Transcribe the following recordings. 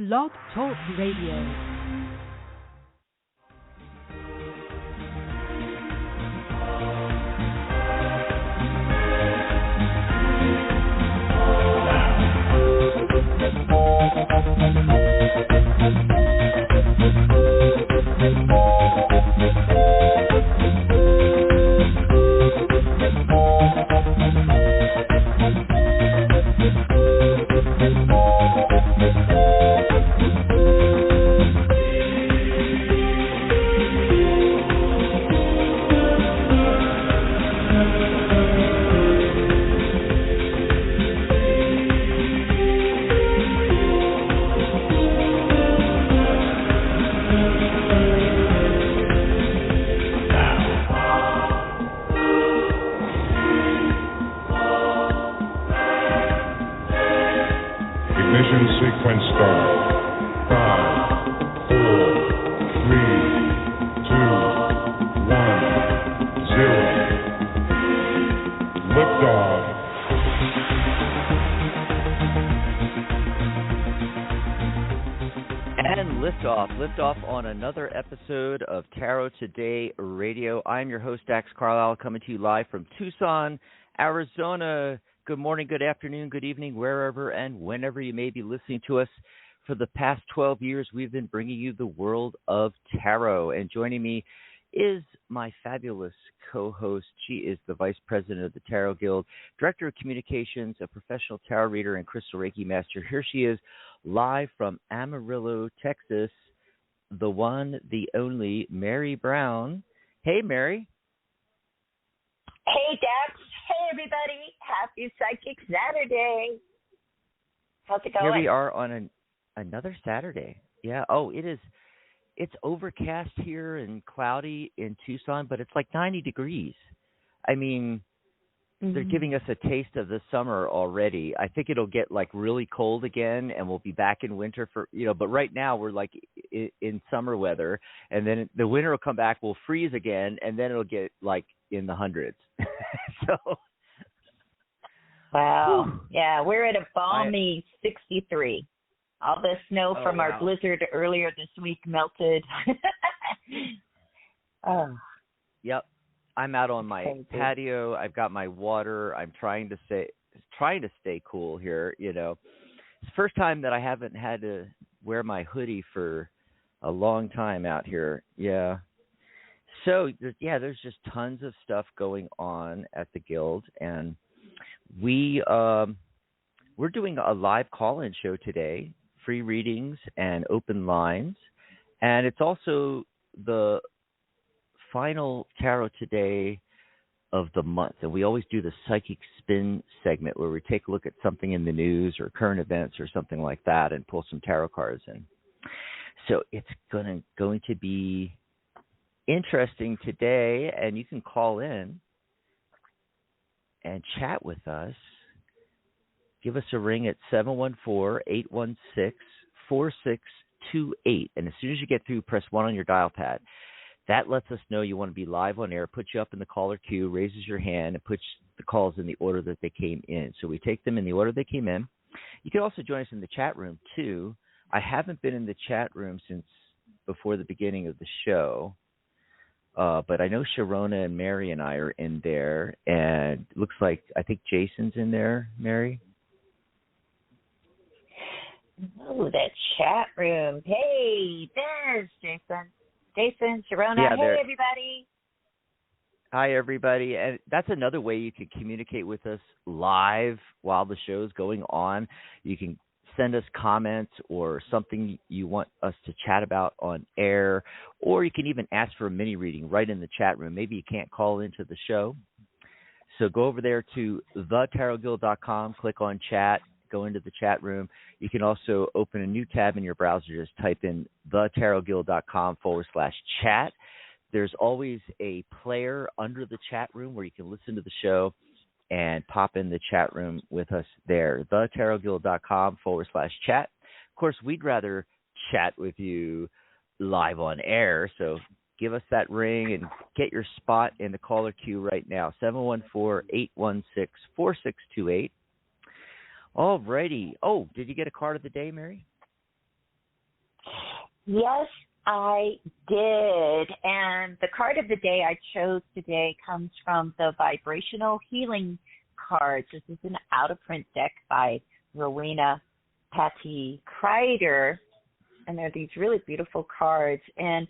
Blog Talk Radio. Liftoff on another episode of Tarot Today Radio. I'm your host, Dax Carlisle, coming to you live from Tucson, Arizona. Good morning, good afternoon, good evening, wherever and whenever you may be listening to us. For the past 12 years, we've been bringing you the world of tarot. And joining me is my fabulous co-host. She is the Vice President of the Tarot Guild, Director of Communications, a professional tarot reader, and crystal Reiki master. Here she is, live from Amarillo, Texas, the one, the only, Mary Brown. Hey, Mary. Hey, Dax. Hey, everybody. Happy Psychic Saturday. How's it going? Here we are on another Saturday. Yeah. Oh, it is. It's overcast here and cloudy in Tucson, but it's like 90 degrees. I mean, they're giving us a taste of the summer already. I think it'll get like really cold again, and we'll be back in winter for, but right now we're like in summer weather, and then the winter will come back, we'll freeze again, and then it'll get like in the hundreds. So. Wow. Whew. Yeah, we're at a balmy 63. All the snow from our blizzard earlier this week melted. Oh. Yep. I'm out on my patio. I've got my water. I'm trying to stay cool here. It's the first time that I haven't had to wear my hoodie for a long time out here. Yeah. So there's just tons of stuff going on at the Guild, and we're doing a live call-in show today, free readings and open lines, and it's also the final Tarot Today of the month, and we always do the Psychic Spin segment where we take a look at something in the news or current events or something like that and pull some tarot cards in. So it's going to be interesting today, and you can call in and chat with us. Give us a ring at 714-816-4628, and as soon as you get through, press 1 on your dial pad. That lets us know you want to be live on air, puts you up in the caller queue, raises your hand, and puts the calls in the order that they came in. So we take them in the order they came in. You can also join us in the chat room, too. I haven't been in the chat room since before the beginning of the show, but I know Sharona and Mary and I are in there, and it looks like I think Jason's in there, Mary. Oh, that chat room. Hey, there's Jason, Sharona, yeah, hey, everybody. Hi, everybody. And that's another way you can communicate with us live while the show's going on. You can send us comments or something you want us to chat about on air, or you can even ask for a mini-reading right in the chat room. Maybe you can't call into the show. So go over there to thetarotguild.com, click on chat, go into the chat room. You can also open a new tab in your browser. Just type in thetarotguild.com/chat. There's always a player under the chat room where you can listen to the show and pop in the chat room with us there. thetarotguild.com/chat. Of course, we'd rather chat with you live on air, so give us that ring and get your spot in the caller queue right now, 714-816-4628. All righty. Oh, did you get a card of the day, Mary? Yes, I did. And the card of the day I chose today comes from the Vibrational Healing cards. This is an out-of-print deck by Rowena Patty Kreider. And they're these really beautiful cards. And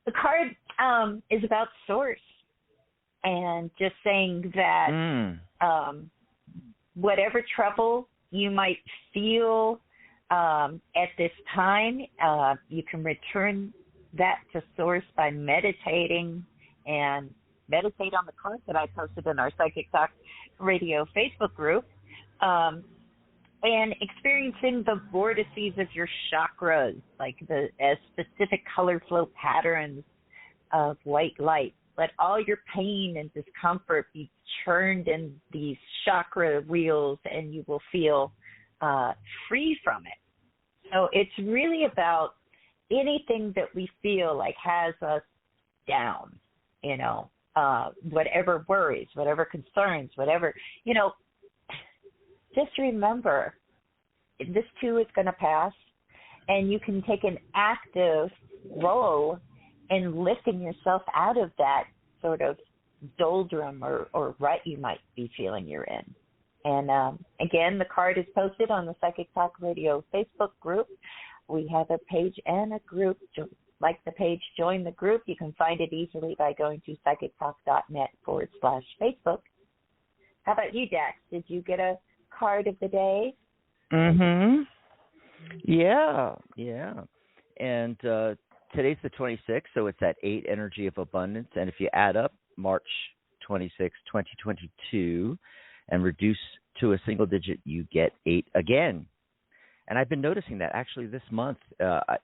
the card is about source and just saying that whatever trouble you might feel at this time, you can return that to source by meditating and meditate on the cards that I posted in our Psychic Talk Radio Facebook group, and experiencing the vortices of your chakras, like the specific color flow patterns of white light. Let all your pain and discomfort be churned in these chakra wheels, and you will feel free from it. So it's really about anything that we feel like has us down, whatever worries, whatever concerns, whatever, just remember this too is going to pass, and you can take an active role in lifting yourself out of that sort of doldrum or rut you might be feeling you're in. And again, the card is posted on the Psychic Talk Radio Facebook group. We have a page and a group. Like the page, join the group. You can find it easily by going to psychictalk.net/Facebook. How about you, Dax? Did you get a card of the day? Yeah. And today's the 26th, so it's that 8 energy of abundance. And if you add up March 26, 2022, and reduce to a single digit, you get 8 again. And I've been noticing that actually this month. I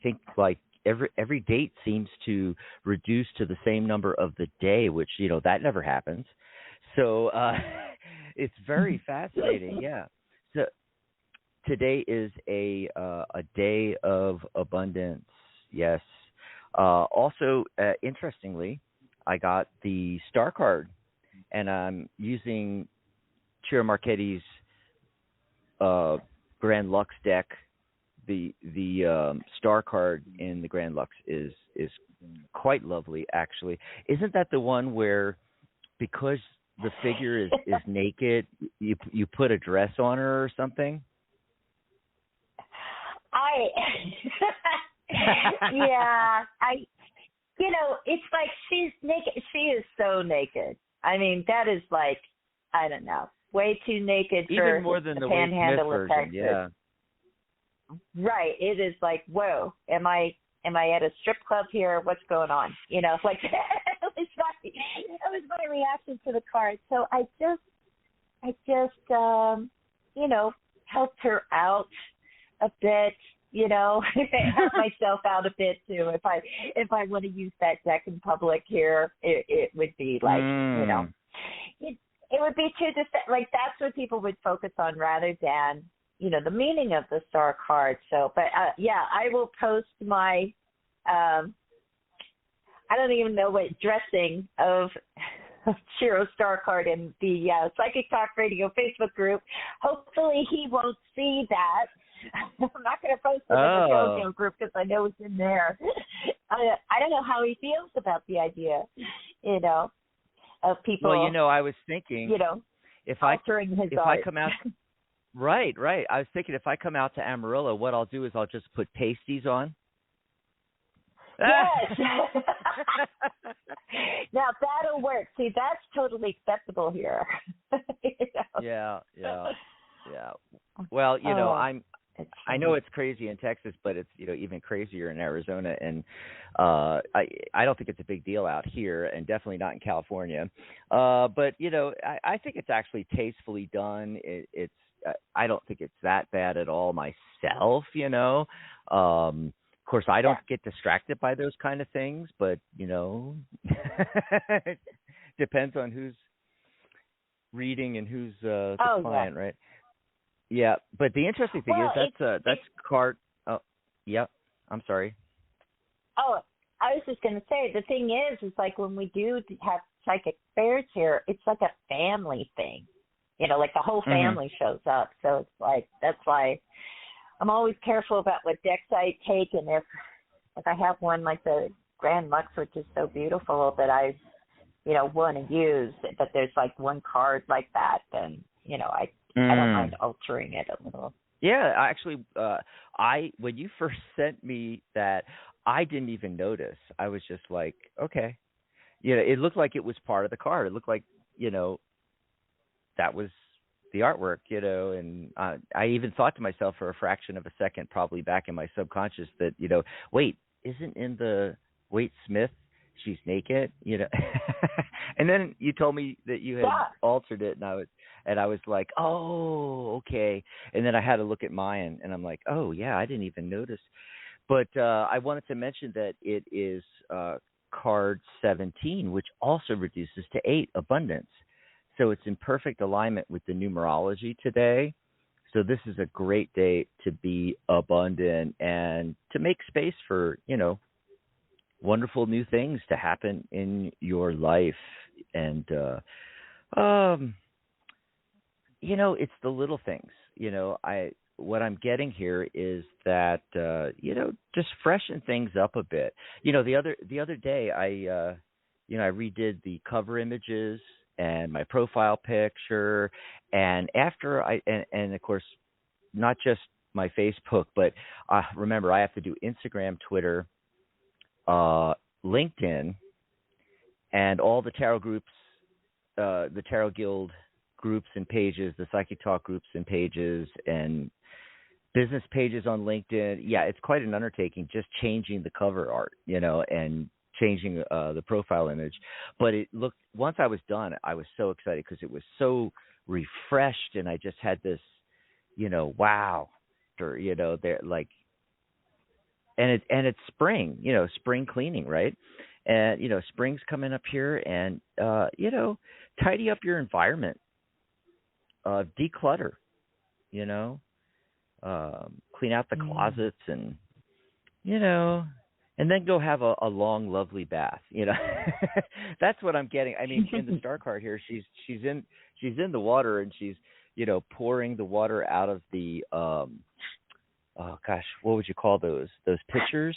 think like every date seems to reduce to the same number of the day, which that never happens. So it's very fascinating. Yeah. So today is a day of abundance. Yes. Also, interestingly, I got the star card, and I'm using Ciro Marchetti's Grand Lux deck. The star card in the Grand Lux is quite lovely, actually. Isn't that the one where, because the figure is naked, you put a dress on her or something? It's like she's naked. She is so naked. I mean, that is like, I don't know, way too naked for even more than the Panhandle of Texas. Yeah. Right. It is like, whoa, am I at a strip club here? What's going on? Like that was my reaction to the card. So I just helped her out a bit, help myself out a bit too. If I want to use that deck in public here, it would be like, it would be too like that's what people would focus on rather than the meaning of the star card. So, but I will post my I don't even know what dressing of Ciro's star card in the Psychic Talk Radio Facebook group. Hopefully he won't see that. I'm not going to post it in the JoJo group because I know it's in there. I don't know how he feels about the idea, of people. Well, I was thinking, altering his art. I come out, right. I was thinking if I come out to Amarillo, what I'll do is I'll just put pasties on. Yes. Now that'll work. See, that's totally acceptable here. Yeah. Well, I know it's crazy in Texas, but it's even crazier in Arizona, and I don't think it's a big deal out here, and definitely not in California. But I think it's actually tastefully done. It's I don't think it's that bad at all myself. Of course, I don't get distracted by those kind of things, but depends on who's reading and who's the client, right? Yeah, but the interesting thing is that's card. Oh, yeah. I'm sorry. Oh, I was just going to say the thing is like when we do have psychic fairs here, it's like a family thing. Like the whole family shows up. So it's like that's why I'm always careful about what decks I take, and if I have one like the Grand Lux, which is so beautiful that I want to use, but there's like one card like that, then I don't mind altering it a little. Yeah, actually, when you first sent me that, I didn't even notice. I was just like, okay, it looked like it was part of the card. It looked like that was the artwork, and I even thought to myself for a fraction of a second, probably back in my subconscious, that wait, isn't in the Waite Smith she's naked, and then you told me that you had altered it, and I was like, oh, okay, and then I had to look at mine, and I'm like, oh yeah, I didn't even notice, but I wanted to mention that it is card 17, which also reduces to 8, abundance. So it's in perfect alignment with the numerology today. So this is a great day to be abundant and to make space for, wonderful new things to happen in your life. And, it's the little things. What I'm getting here is that, just freshen things up a bit. The other day I redid the cover images and my profile picture, and after and of course, not just my Facebook, but remember, I have to do Instagram, Twitter, LinkedIn, and all the tarot groups, the Tarot Guild groups and pages, the Psychic Talk groups and pages, and business pages on LinkedIn. Yeah, it's quite an undertaking just changing the cover art, and changing the profile image. But once I was done, I was so excited because it was so refreshed, and I just had this, wow, there, like, and it's spring, spring cleaning, right? And spring's coming up here, and tidy up your environment, declutter, clean out the closets, and and then go have a long, lovely bath. That's what I'm getting. I mean, in the star card here, she's in the water, and she's pouring the water out of the oh gosh, what would you call those pitchers?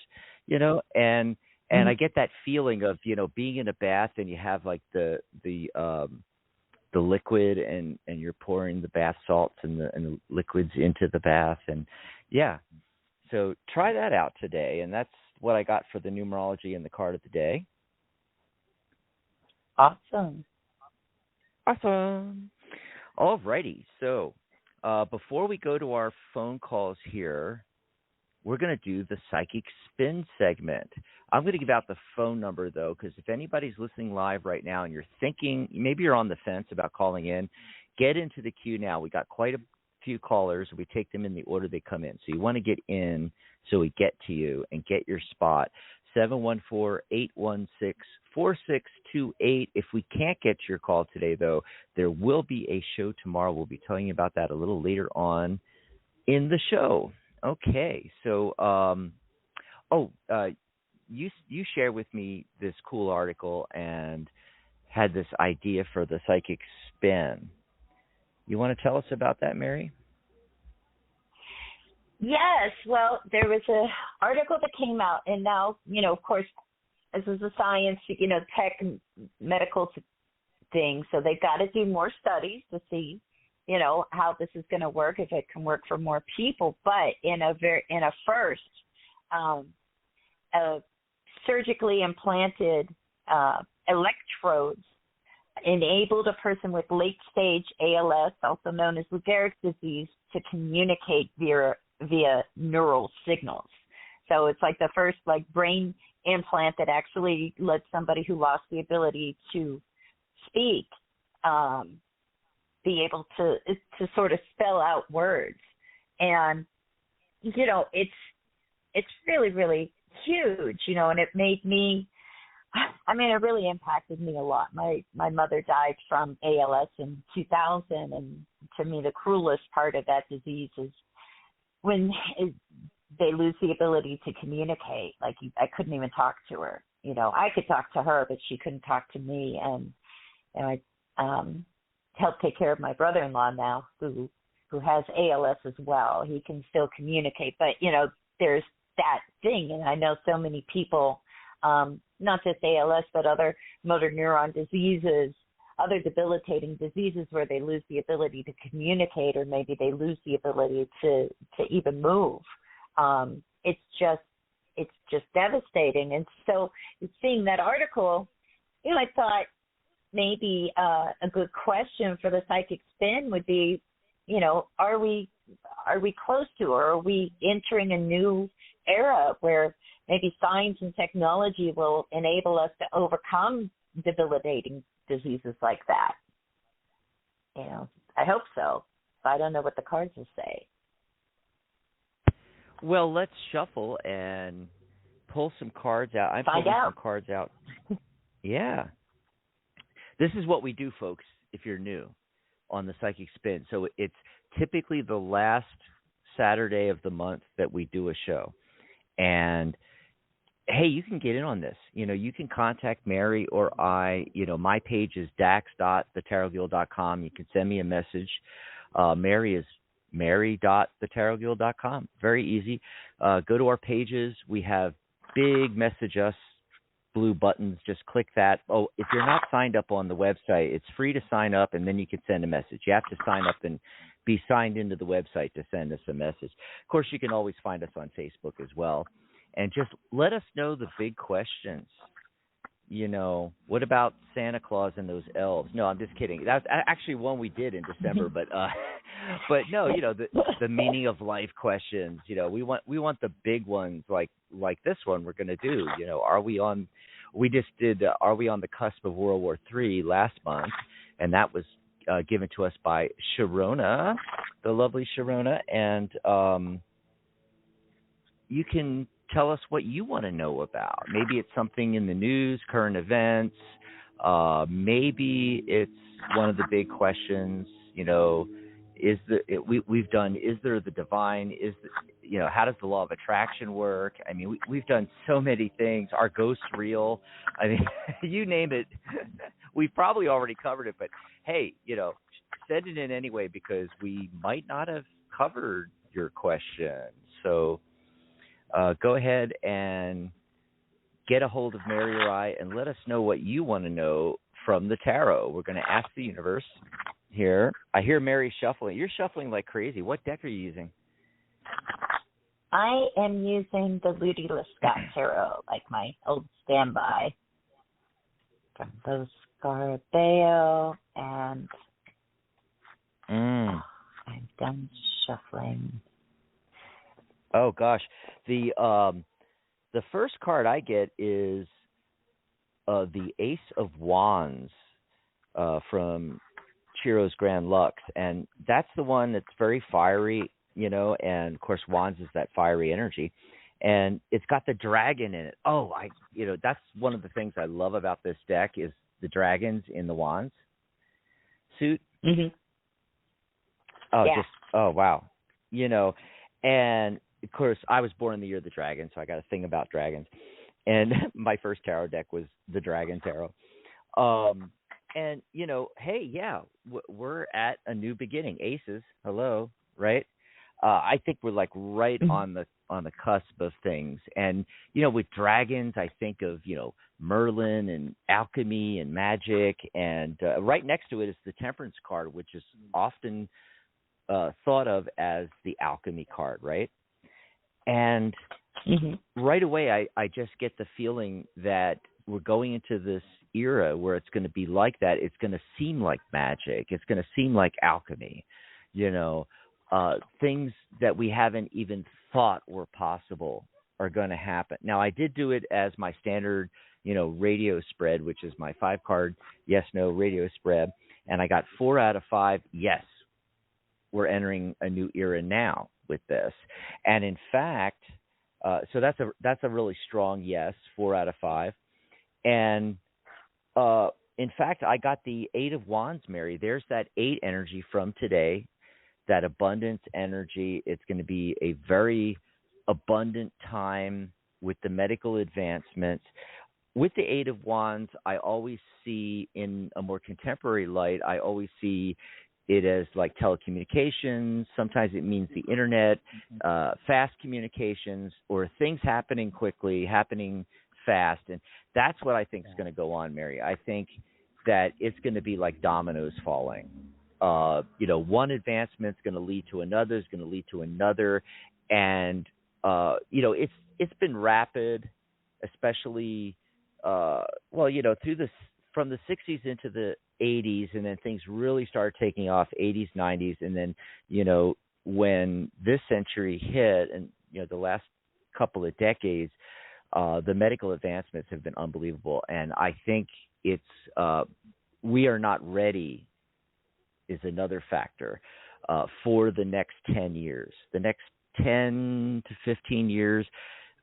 And I get that feeling of being in a bath, and you have like the liquid, and you're pouring the bath salts and the liquids into the bath, and yeah. So try that out today, and that's what I got for the numerology and the card of the day. Awesome. All righty. So before we go to our phone calls here, we're going to do the Psychic Spin segment. I'm going to give out the phone number, though, because if anybody's listening live right now and you're thinking, maybe you're on the fence about calling in, get into the queue now. We got quite a few callers. We take them in the order they come in. So you want to get in so we get to you and get your spot. 714-816-4628. If we can't get your call today, though, there will be a show tomorrow. We'll be telling you about that a little later on in the show. Okay, so you shared with me this cool article and had this idea for the Psychic Spin. You want to tell us about that, Mary? Yes. Well, there was an article that came out, and now, of course, this is a science, tech and medical thing, so they've got to do more studies to see, how this is going to work, if it can work for more people. But in a first, surgically implanted electrodes enabled a person with late-stage ALS, also known as Lou Gehrig's disease, to communicate via neural signals. So it's like the first brain implant that actually lets somebody who lost the ability to speak be able to sort of spell out words. And, it's really, really huge, and it made me, it really impacted me a lot. My mother died from ALS in 2000, and to me the cruelest part of that disease is when they lose the ability to communicate. Like, I couldn't even talk to her. I could talk to her, but she couldn't talk to me. And I help take care of my brother-in-law now, who who has ALS as well. He can still communicate, but there's that thing, and I know so many people, not just ALS, but other motor neuron diseases, other debilitating diseases where they lose the ability to communicate, or maybe they lose the ability to even move. It's just devastating. And so seeing that article, I thought maybe a good question for the Psychic Spin would be, are we close to, or are we entering a new era where maybe science and technology will enable us to overcome debilitating diseases like that? I hope so. But I don't know what the cards will say. Well, let's shuffle and pull some cards out. I'm pulling some cards out. Yeah. This is what we do, folks, if you're new on the Psychic Spin. So it's typically the last Saturday of the month that we do a show. And hey, you can get in on this. You can contact Mary or I. My page is dax.thetarotguild.com. You can send me a message. Mary is mary.thetarotguild.com. Very easy. Go to our pages. We have big message us blue buttons. Just click that. Oh, if you're not signed up on the website, it's free to sign up, and then you can send a message. You have to sign up and be signed into the website to send us a message. Of course, you can always find us on Facebook as well. And just let us know the big questions. What about Santa Claus and those elves? No, I'm just kidding. That's actually one we did in December, but no, the meaning of life questions. We want the big ones like this one we're going to do. Are we on the cusp of World War III last month, and that was given to us by Sharona, the lovely Sharona, and you can tell us what you want to know about. Maybe it's something in the news, current events. Maybe it's one of the big questions. We've done. Is there the divine? How does the law of attraction work? I mean, we've done so many things. Are ghosts real? I mean, you name it. We've probably already covered it. But hey, send it in anyway, because we might not have covered your question. So. Go ahead and get a hold of Mary or I and let us know what you want to know from the tarot. We're going to ask the universe here. I hear Mary shuffling. You're shuffling like crazy. What deck are you using? I am using the Ludi Lestat Tarot, like my old standby. From those Scarabeo, and I'm done shuffling. Oh gosh, the first card I get is the Ace of Wands from Chiro's Grand Lux, and that's the one that's very fiery, and of course Wands is that fiery energy, and it's got the dragon in it. Oh, that's one of the things I love about this deck is the dragons in the Wands suit. Mm-hmm. Oh, yeah. Oh wow, and of course, I was born in the year of the dragon, so I got a thing about dragons. And my first tarot deck was the Dragon Tarot. And, hey, yeah, we're at a new beginning. Aces, hello, right? I think we're like right on the cusp of things. And, with dragons, I think of, Merlin and alchemy and magic. And right next to it is the Temperance card, which is often thought of as the alchemy card, right? And right away, I just get the feeling that we're going into this era where it's going to be like that. It's going to seem like magic. It's going to seem like alchemy, things that we haven't even thought were possible are going to happen. Now, I did do it as my standard, radio spread, which is my 5-card yes-no radio spread. And I got 4 out of 5 yes. We're entering a new era now with this. And in fact, so that's a really strong yes, 4 out of 5. And in fact, I got the 8 of Wands, Mary. There's that 8 energy from today, that abundance energy. It's going to be a very abundant time with the medical advancements. With the 8 of Wands, I always see in a more contemporary light, I always see it is like telecommunications. Sometimes it means the internet, fast communications, or things happening quickly, happening fast. And that's what I think is going to go on, Mary. I think that it's going to be like dominoes falling. One advancement is going to lead to another, is going to lead to another. And, it's been rapid, especially, through this, from the 60s into the 80s, and then things really started taking off, 80s, 90s, and then, when this century hit, and, the last couple of decades, the medical advancements have been unbelievable. And I think it's, we are not ready is another factor for the next 10 years. The next 10 to 15 years,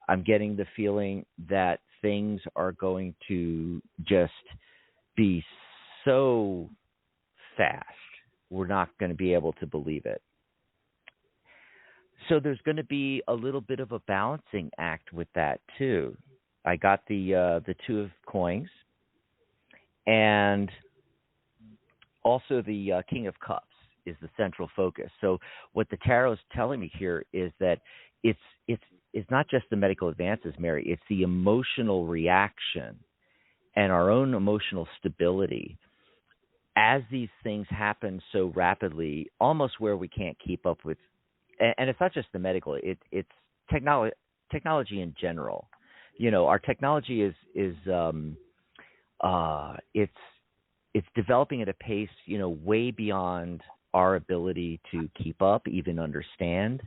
I'm getting the feeling that things are going to just be so fast, we're not going to be able to believe it. So there's going to be a little bit of a balancing act with that too. I got the Two of Coins, and also the King of Cups is the central focus. So what the tarot is telling me here is that it's not just the medical advances, Mary. It's the emotional reaction and our own emotional stability as these things happen so rapidly, almost where we can't keep up with. And it's not just the medical; it's technology in general. Our technology is it's developing at a pace way beyond our ability to keep up, even understand.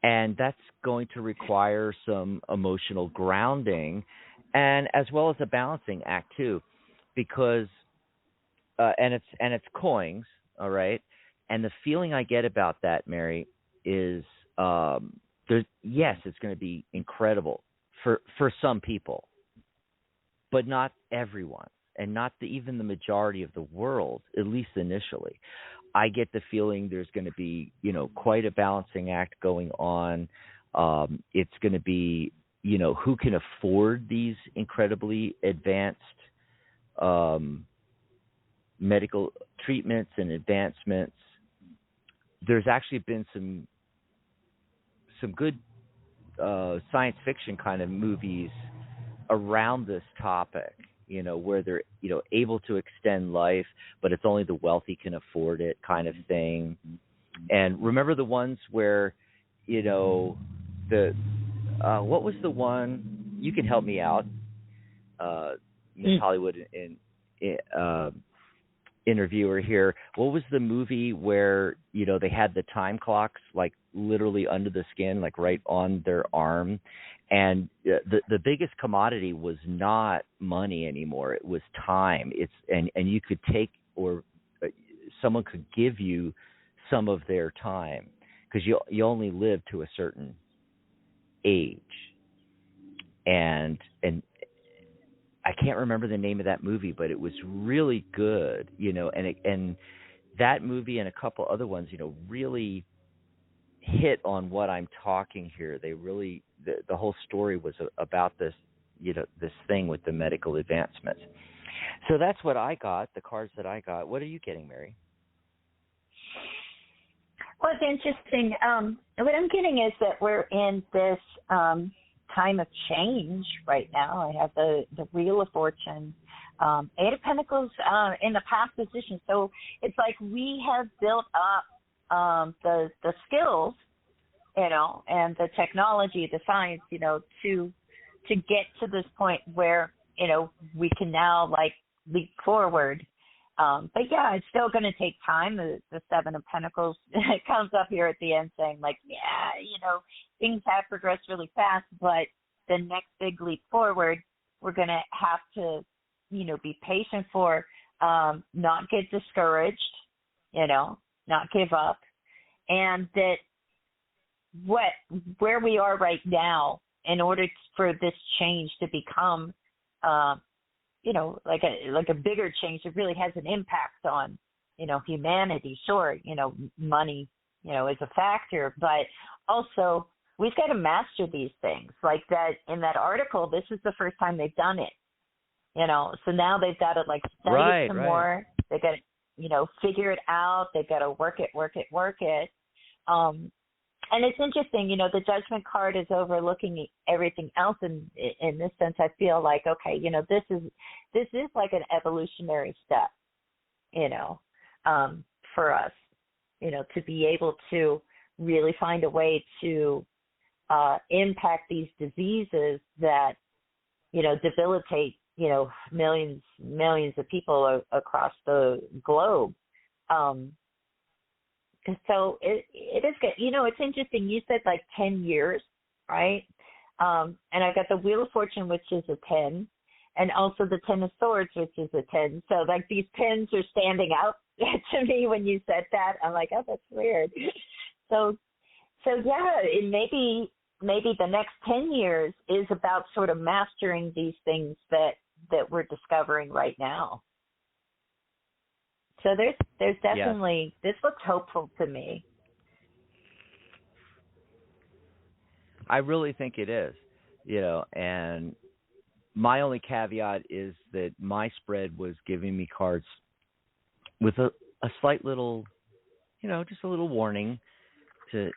And that's going to require some emotional grounding, and as well as a balancing act too, because and it's coins, all right. And the feeling I get about that, Mary, is it's going to be incredible for some people, but not everyone, and not even the majority of the world, at least initially. I get the feeling there's going to be, quite a balancing act going on. It's going to be, who can afford these incredibly advanced medical treatments and advancements. There's actually been some good science fiction kind of movies around this topic, where they're, able to extend life, but it's only the wealthy can afford it, kind of thing. And remember the ones where, what was the one, you can help me out, Miss Hollywood interviewer here. What was the movie where, they had the time clocks, like literally under the skin, like right on their arm? And the biggest commodity was not money anymore. It was time. And you could take, or someone could give you some of their time, because you only live to a certain age. And I can't remember the name of that movie, but it was really good, and that movie and a couple other ones, really hit on what I'm talking here. They really, the whole story was about this, this thing with the medical advancements. So that's what I got, the cards that I got. What are you getting, Mary? Well, it's interesting. What I'm getting is that we're in this time of change right now. I have the Wheel of Fortune, Eight of Pentacles in the past position. So it's like we have built up the skills, and the technology, the science, to get to this point where, we can now leap forward. But yeah, it's still going to take time. The Seven of Pentacles comes up here at the end saying things have progressed really fast, but the next big leap forward, we're going to have to, be patient for, not get discouraged, not give up. And that where we are right now, in order for this change to become, like a bigger change, it really has an impact on, humanity. Sure, money, is a factor, but also we've got to master these things. Like that in that article, this is the first time they've done it. So now they've got to study it some more. They got figure it out. They've got to work it. And it's interesting, the judgment card is overlooking everything else. And in this sense, I feel like, okay, this is like an evolutionary step, for us, to be able to really find a way to impact these diseases that, debilitate, millions of people across the globe. So it is good. It's interesting. You said like 10 years, right? And I got the Wheel of Fortune, which is a 10, and also the 10 of Swords, which is a 10. So like these 10s are standing out to me when you said that. I'm like, oh, that's weird. So yeah, it maybe the next 10 years is about sort of mastering these things that we're discovering right now. So there's definitely, This looks hopeful to me. I really think it is, and my only caveat is that my spread was giving me cards with a slight little, just a little warning to,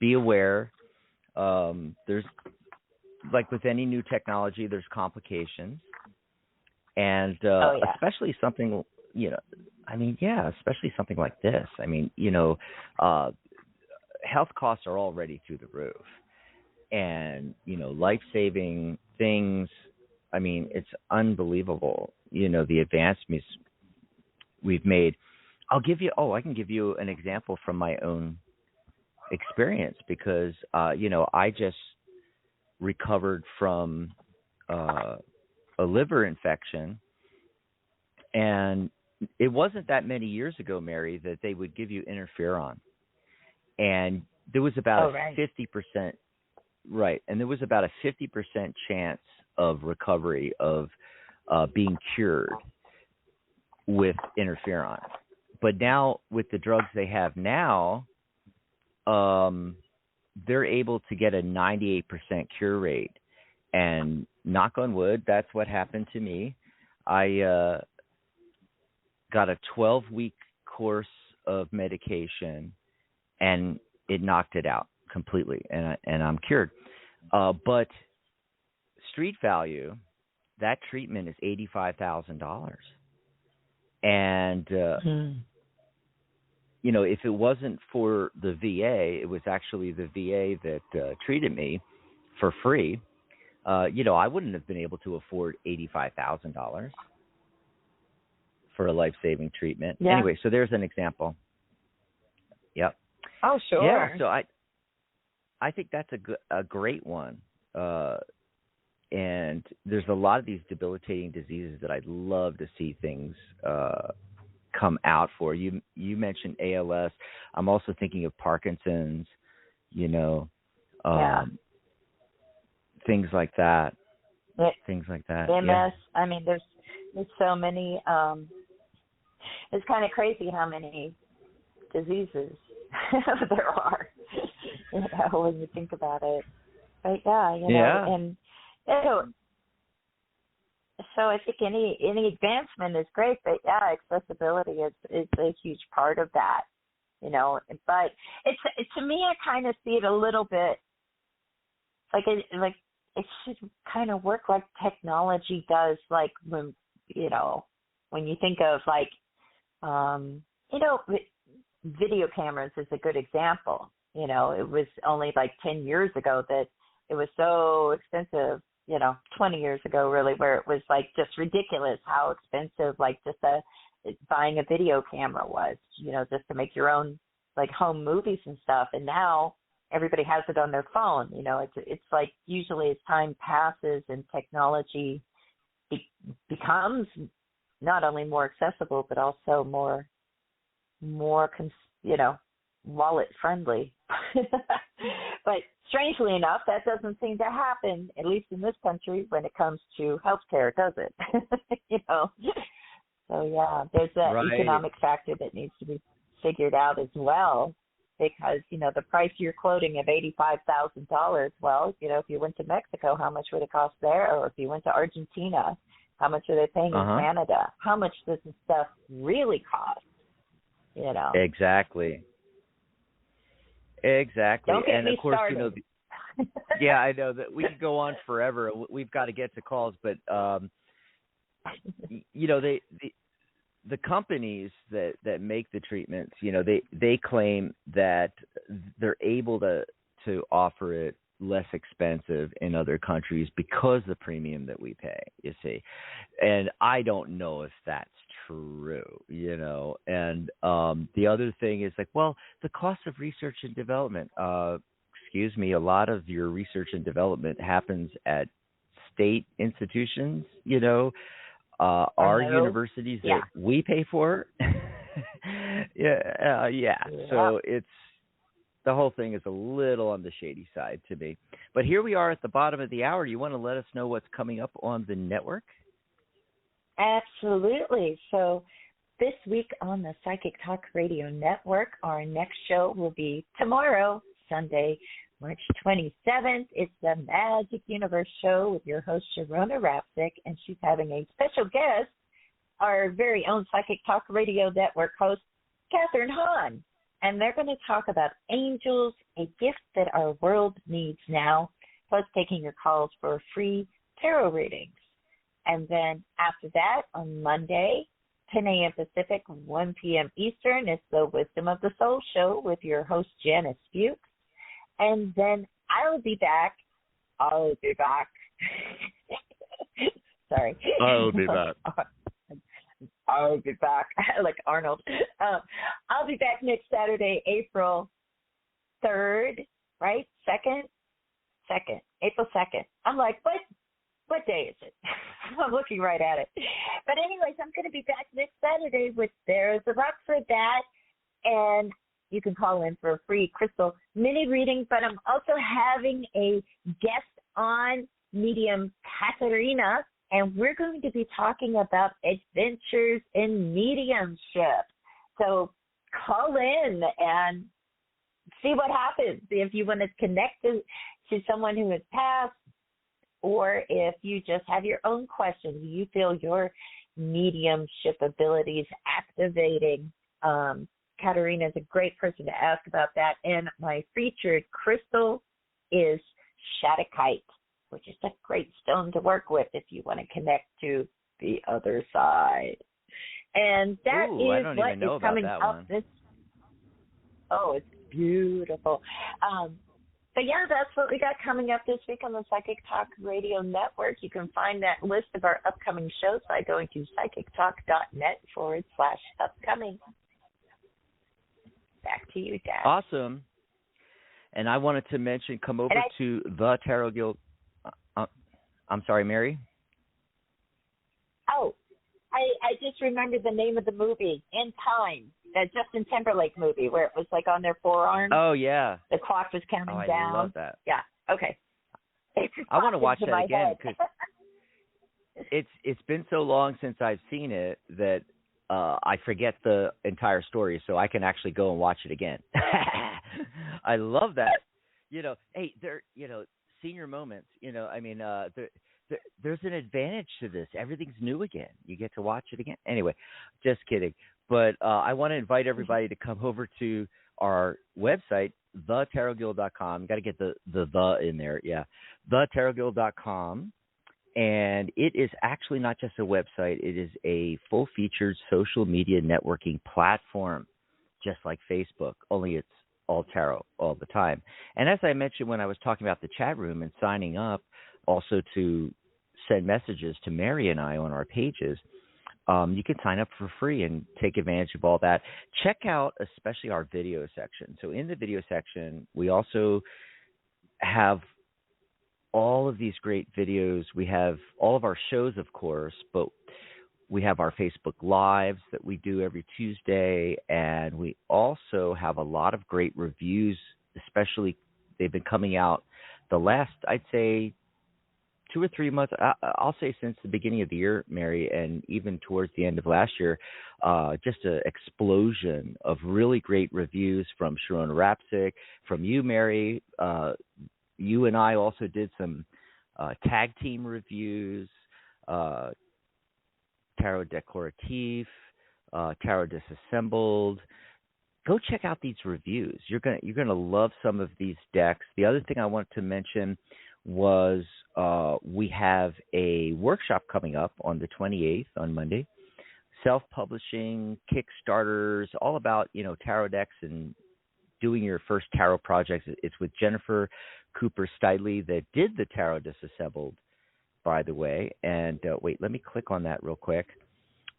be aware. There's, like with any new technology, there's complications. And especially something, especially something like this. I mean, health costs are already through the roof. And, life-saving things, I mean, it's unbelievable, the advancements we've made. I can give you an example from my own experience because, I just recovered from a liver infection, and it wasn't that many years ago, Mary, that they would give you interferon, and there was about 50%, right? And there was about a 50% chance of recovery of being cured with interferon. But now with the drugs they have now, they're able to get a 98% cure rate. And knock on wood, that's what happened to me. I got a 12-week course of medication, and it knocked it out completely, and I'm cured. But street value, that treatment is $85,000. And, if it wasn't for the VA, it was actually the VA that treated me for free. I wouldn't have been able to afford $85,000 for a life-saving treatment. Yeah. Anyway, so there's an example. Yep. Oh, sure. Yeah, so I think that's a great one. And there's a lot of these debilitating diseases that I'd love to see things come out for. You mentioned ALS. I'm also thinking of Parkinson's, things like that. Things like that. MS. Yeah. I mean, there's so many. It's kind of crazy how many diseases there are, when you think about it. But and so I think any advancement is great, but accessibility is a huge part of that, But it's to me, I kind of see it a little bit like it should kind of work like technology does, like when you think of video cameras is a good example. It was only like 10 years ago that it was so expensive, 20 years ago really, where it was like just ridiculous how expensive like just buying a video camera was, just to make your own like home movies and stuff. And now everybody has it on their phone. It's like usually as time passes and technology becomes not only more accessible, but also more wallet friendly. But strangely enough, that doesn't seem to happen, at least in this country, when it comes to healthcare, does it? So yeah, there's that economic factor that needs to be figured out as well, because the price you're quoting of $85,000. Well, if you went to Mexico, how much would it cost there? Or if you went to Argentina, How much are they paying in Canada? How much does this stuff really cost? You know. Exactly. Don't get and me of course, started. you know, yeah, I know that we could go on forever. We've got to get to calls, but you know, the companies that make the treatments, you know, they claim that they're able to offer it less expensive in other countries because the premium that we pay, you see. And I don't know if that's true, you know. And the other thing is like, well, the cost of research and development, excuse me, a lot of your research and development happens at state institutions, you know, our universities that we pay for. Yeah. So it's, the whole thing is a little on the shady side to me. But here we are at the bottom of the hour. You want to let us know what's coming up on the network? Absolutely. So this week on the Psychic Talk Radio Network, our next show will be tomorrow, Sunday, March 27th. It's the Magic Universe Show with your host, Sharona Rapsick, and she's having a special guest, our very own Psychic Talk Radio Network host, Catherine Hahn. And they're going to talk about angels, a gift that our world needs now, plus taking your calls for free tarot readings. And then after that, on Monday, 10 a.m. Pacific, 1 p.m. Eastern, it's the Wisdom of the Soul Show with your host, Janice Fuchs. And then I'll be back. Sorry. I'll be back. I'll be back, like Arnold. I'll be back next Saturday, April 3rd, right? 2nd? April 2nd. I'm like, what day is it? I'm looking right at it. But anyways, I'm going to be back next Saturday with There's a Rock for That. And you can call in for a free crystal mini reading. But I'm also having a guest on, medium Katerina. And we're going to be talking about adventures in mediumship. So call in and see what happens. If you want to connect to someone who has passed, or if you just have your own questions, you feel your mediumship abilities activating. Katerina is a great person to ask about that. And my featured crystal is Shattuckite, which is a great stone to work with if you want to connect to the other side. And that is what is coming up this. Oh, it's beautiful. But yeah, that's what we got coming up this week on the Psychic Talk Radio Network. You can find that list of our upcoming shows by going to psychictalk.net/upcoming. Back to you, Dad. Awesome. And I wanted to mention, come over to the Tarot Guild. I'm sorry, Mary? Oh, I just remembered the name of the movie, In Time, that Justin Timberlake movie where it was like on their forearms. Oh, yeah. The clock was counting down. I love that. Yeah, okay. I want to watch that again because it's been so long since I've seen it that I forget the entire story, so I can actually go and watch it again. I love that. You know, hey, senior moments, I mean, there's an advantage to this. Everything's new again. You get to watch it again. Anyway, just kidding. But I want to invite everybody to come over to our website, thetarotguild.com. Got to get the in there. Yeah, thetarotguild.com. And it is actually not just a website. It is a full-featured social media networking platform, just like Facebook, only it's all tarot all the time. And as I mentioned when I was talking about the chat room and signing up also to send messages to Mary and I on our pages, you can sign up for free and take advantage of all that. Check out especially our video section. So in the video section, we also have all of these great videos. We have all of our shows, of course, but we have our Facebook Lives that we do every Tuesday, and we also have a lot of great reviews, especially they've been coming out the last, I'd say, 2 or 3 months, I'll say since the beginning of the year, Mary, and even towards the end of last year, just an explosion of really great reviews from Sharona Rapsick, from you, Mary. You and I also did some tag team reviews. Tarot Decoratif, Tarot Disassembled. Go check out these reviews. You're gonna love some of these decks. The other thing I wanted to mention was we have a workshop coming up on the 28th on Monday. Self-publishing, Kickstarters, all about tarot decks and doing your first tarot projects. It's with Jennifer Cooper Steidley that did the Tarot Disassembled, by the way. And wait, let me click on that real quick.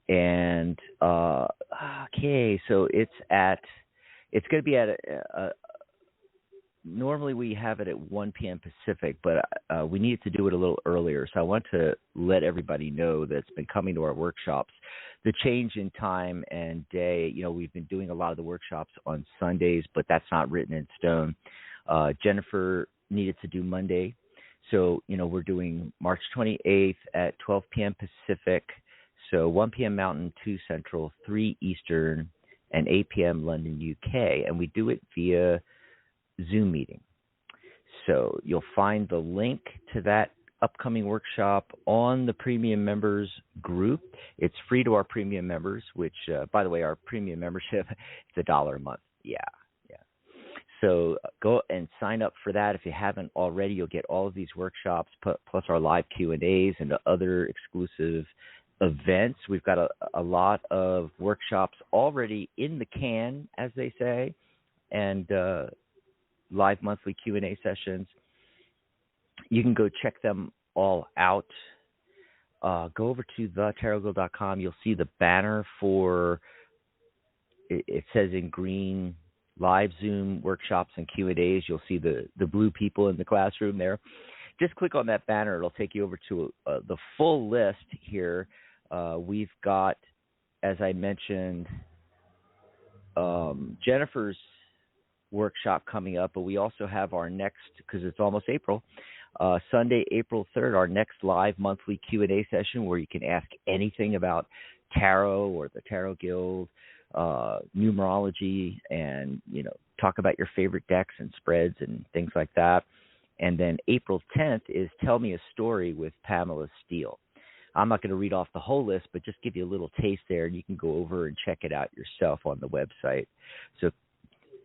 And okay, so it's going to be at normally we have it at 1 p.m. Pacific, but we needed to do it a little earlier. So I want to let everybody know that's been coming to our workshops. The change in time and day, we've been doing a lot of the workshops on Sundays, but that's not written in stone. Jennifer needed to do Monday. So, we're doing March 28th at 12 p.m. Pacific. So 1 p.m. Mountain, 2 Central, 3 Eastern, and 8 p.m. London, UK. And we do it via Zoom meeting. So you'll find the link to that upcoming workshop on the premium members group. It's free to our premium members, which, by the way, our premium membership, it's $1 a month. Yeah. So go and sign up for that. If you haven't already, you'll get all of these workshops, plus our live Q&As and other exclusive events. We've got a lot of workshops already in the can, as they say, and live monthly Q&A sessions. You can go check them all out. Go over to thetarotgirl.com. You'll see the banner for, it says in green, live Zoom workshops and Q&As. You'll see the blue people in the classroom there. Just click on that banner. It'll take you over to the full list here. We've got, as I mentioned, Jennifer's workshop coming up, but we also have our next, because it's almost April, Sunday, April 3rd, our next live monthly Q&A session where you can ask anything about tarot or the Tarot Guild, numerology, and talk about your favorite decks and spreads and things like that. And then April 10th is Tell Me a Story with Pamela Steele. I'm not going to read off the whole list, but just give you a little taste there, and you can go over and check it out yourself on the website. So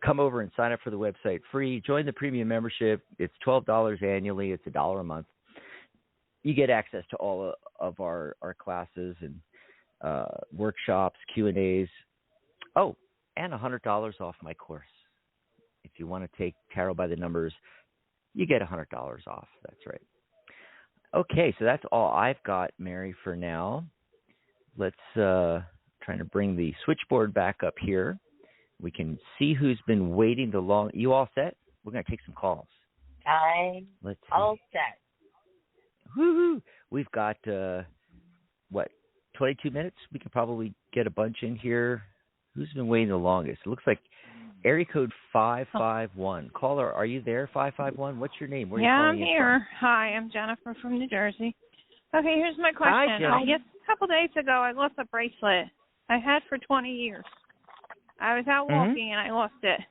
come over and sign up for the website free. Join the premium membership. It's $12 annually. It's $1 a month. You get access to all of our classes and workshops, Q&As. Oh, and $100 off my course. If you want to take Tarot by the Numbers, you get $100 off. That's right. Okay, so that's all I've got, Mary, for now. Let's trying to bring the switchboard back up here. We can see who's been waiting the long. You all set? We're going to take some calls. I'm all set. Woo-hoo. We've got, 22 minutes? We could probably get a bunch in here. Who's been waiting the longest? It looks like area code 551. Caller, are you there, 551? What's your name? Where are you calling I'm here. from? Hi, I'm Jennifer from New Jersey. Okay, here's my question. Hi, Jennifer. Yes, a couple days ago, I lost a bracelet I had for 20 years. I was out walking and I lost it.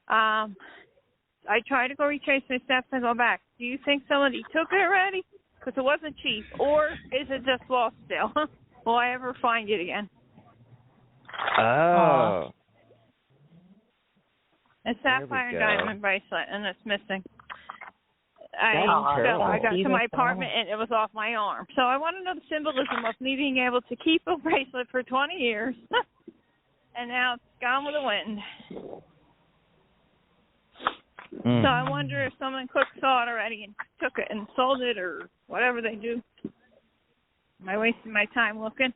I tried to go retrace my steps and go back. Do you think somebody took it already? Because it wasn't cheap. Or is it just lost still? Will I ever find it again? Oh. A sapphire diamond bracelet, and it's missing. I got to my apartment, and it was off my arm. So I want to know the symbolism of me being able to keep a bracelet for 20 years, and now it's gone with the wind. So I wonder if someone saw it already and took it and sold it or whatever they do. Am I wasting my time looking?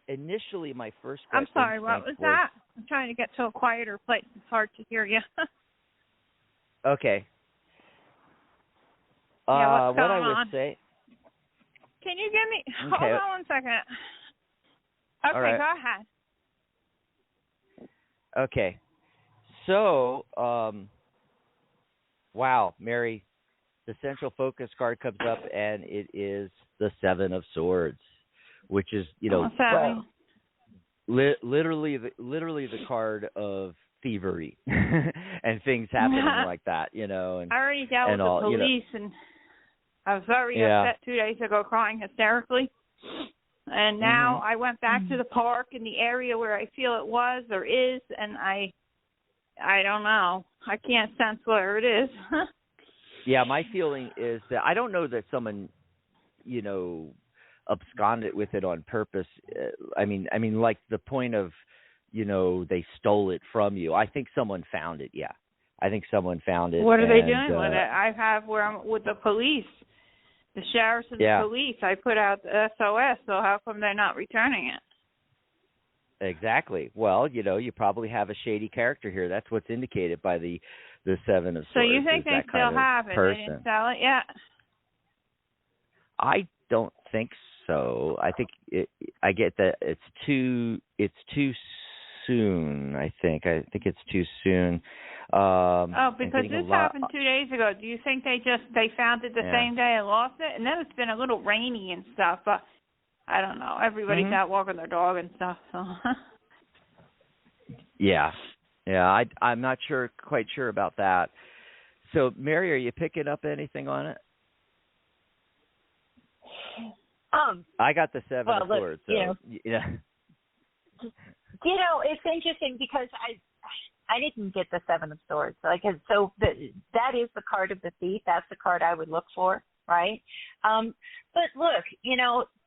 Initially my first I'm sorry, what was that? I'm trying to get to a quieter place. It's hard to hear you. Okay. Yeah, what's what going I would on? say. Can you give me? Okay. Hold on 1 second. Okay, All right. go ahead. Okay. So, wow, Mary, the central focus card comes up, and it is the Seven of Swords, which is, literally the card of thievery and things happening like that, And I already dealt with all, the police and I was very upset 2 days ago, crying hysterically. And now I went back to the park in the area where I feel it was or is, and I don't know. I can't sense where it is. Yeah, my feeling is that I don't know that someone, absconded with it on purpose. I mean, like the point of, they stole it from you. I think someone found it. Yeah, I think someone found it. What are they doing with it? I have where I'm with the police, the sheriffs and the police. I put out the SOS. So how come they're not returning it? Exactly. Well, you probably have a shady character here. That's what's indicated by the Seven of Swords. So you think they still have it? They didn't sell it yet? I don't think so. I think I get that it's too soon. I think it's too soon. Because this happened 2 days ago. Do you think they found it the same day and lost it? And then it's been a little rainy and stuff. But I don't know. Everybody's out walking their dog and stuff. So. Yeah. I'm not quite sure about that. So, Mary, are you picking up anything on it? I got the Seven of Swords. So, it's interesting because I didn't get the Seven of Swords. That is the card of the thief. That's the card I would look for, right? But look,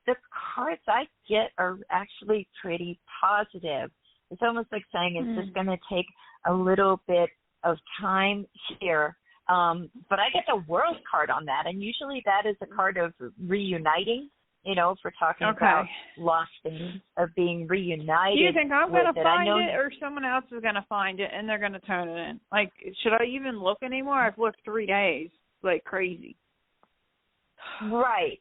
the cards I get are actually pretty positive. It's almost like saying it's just going to take a little bit of time here. But I get the World card on that, and usually that is a card of reuniting. If we're talking about lost things, of being reunited. Do you think I'm going to find it, or someone else is going to find it and they're going to turn it in? Like, should I even look anymore? I've looked 3 days like crazy. Right.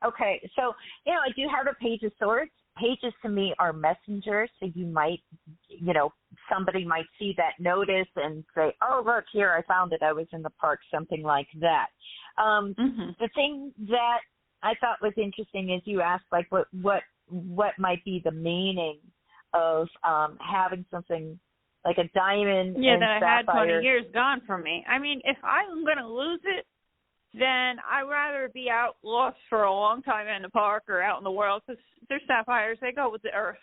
Okay. So, I do have a Page of Swords. Pages to me are messengers, so you might, somebody might see that notice and say, oh, look, here, I found it. I was in the park, something like that. The thing that I thought was interesting is you asked, like, what might be the meaning of having something like a diamond and that sapphire. I had 20 years gone from me. I mean, if I'm going to lose it, then I'd rather be out lost for a long time in the park or out in the world, because they're sapphires. They go with the earth.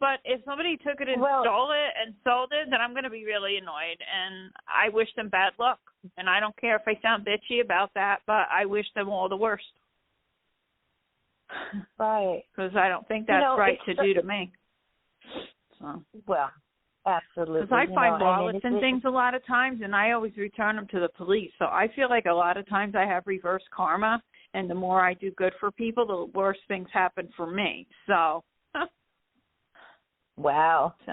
But if somebody took it and stole it and sold it, then I'm going to be really annoyed, and I wish them bad luck. And I don't care if I sound bitchy about that, but I wish them all the worst. Right. Because I don't think that's right to do to me. So. Well, absolutely. Because I find wallets and things a lot of times, and I always return them to the police. So I feel like a lot of times I have reverse karma, and the more I do good for people, the worse things happen for me. So. Wow. So.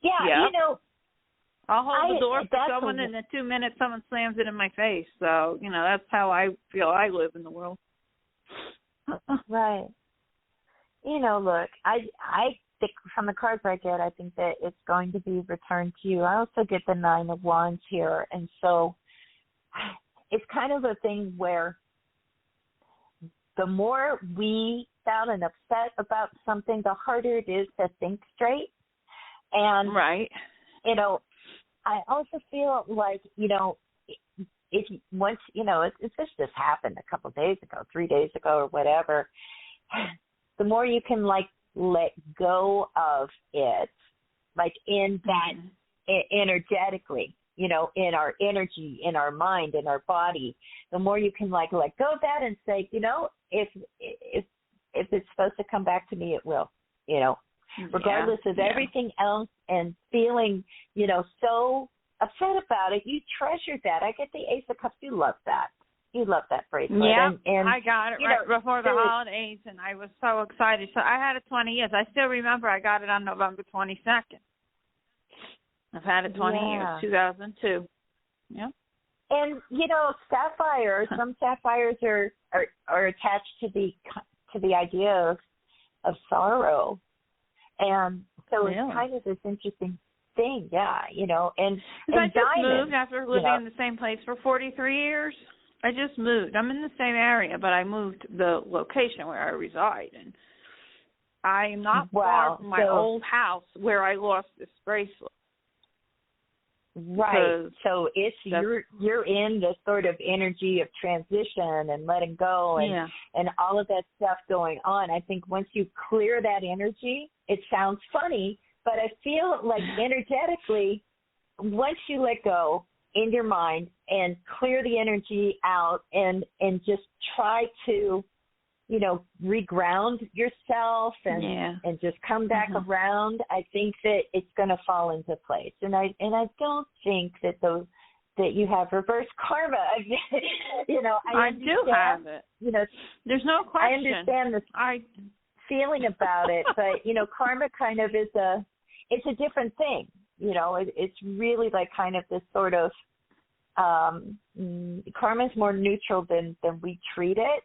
Yeah, I'll hold the door for someone, and in 2 minutes someone slams it in my face. So, that's how I feel I live in the world. Right. Look, I think from the cards I get, I think that it's going to be returned to you. I also get the 9 of Wands here, and so it's kind of a thing where the more we sound and upset about something, the harder it is to think straight. And right. I also feel like, if once, if this just happened a couple of days ago, 3 days ago or whatever, the more you can let go of it, in that energetically, in our energy, in our mind, in our body, the more you can let go of that and say, if it's supposed to come back to me, it will, regardless of everything else, and feeling, so upset about it, you treasure that. I get the Ace of Cups. You love that. You love that bracelet. Yeah, and I got it right before the holidays, and I was so excited. So I had it 20 years. I still remember I got it on November 22nd. I've had it 20 years, 2002. Yeah. And sapphires. Some sapphires are attached to the idea of sorrow, and so it's kind of this interesting thing, and I just moved after living in the same place for 43 years. I just moved. I'm in the same area, but I moved the location where I reside, and I am not far from my old house where I lost this bracelet. Right. So it's you're in the sort of energy of transition and letting go and all of that stuff going on. I think once you clear that energy, it sounds funny, but I feel like energetically, once you let go in your mind and clear the energy out and just try to, reground yourself and just come back around, I think that it's going to fall into place. And I don't think that you have reverse karma. I do have it. There's no question. I understand the feeling about it, but karma kind of it's a different thing. It's really like kind of this sort of karma is more neutral than we treat it.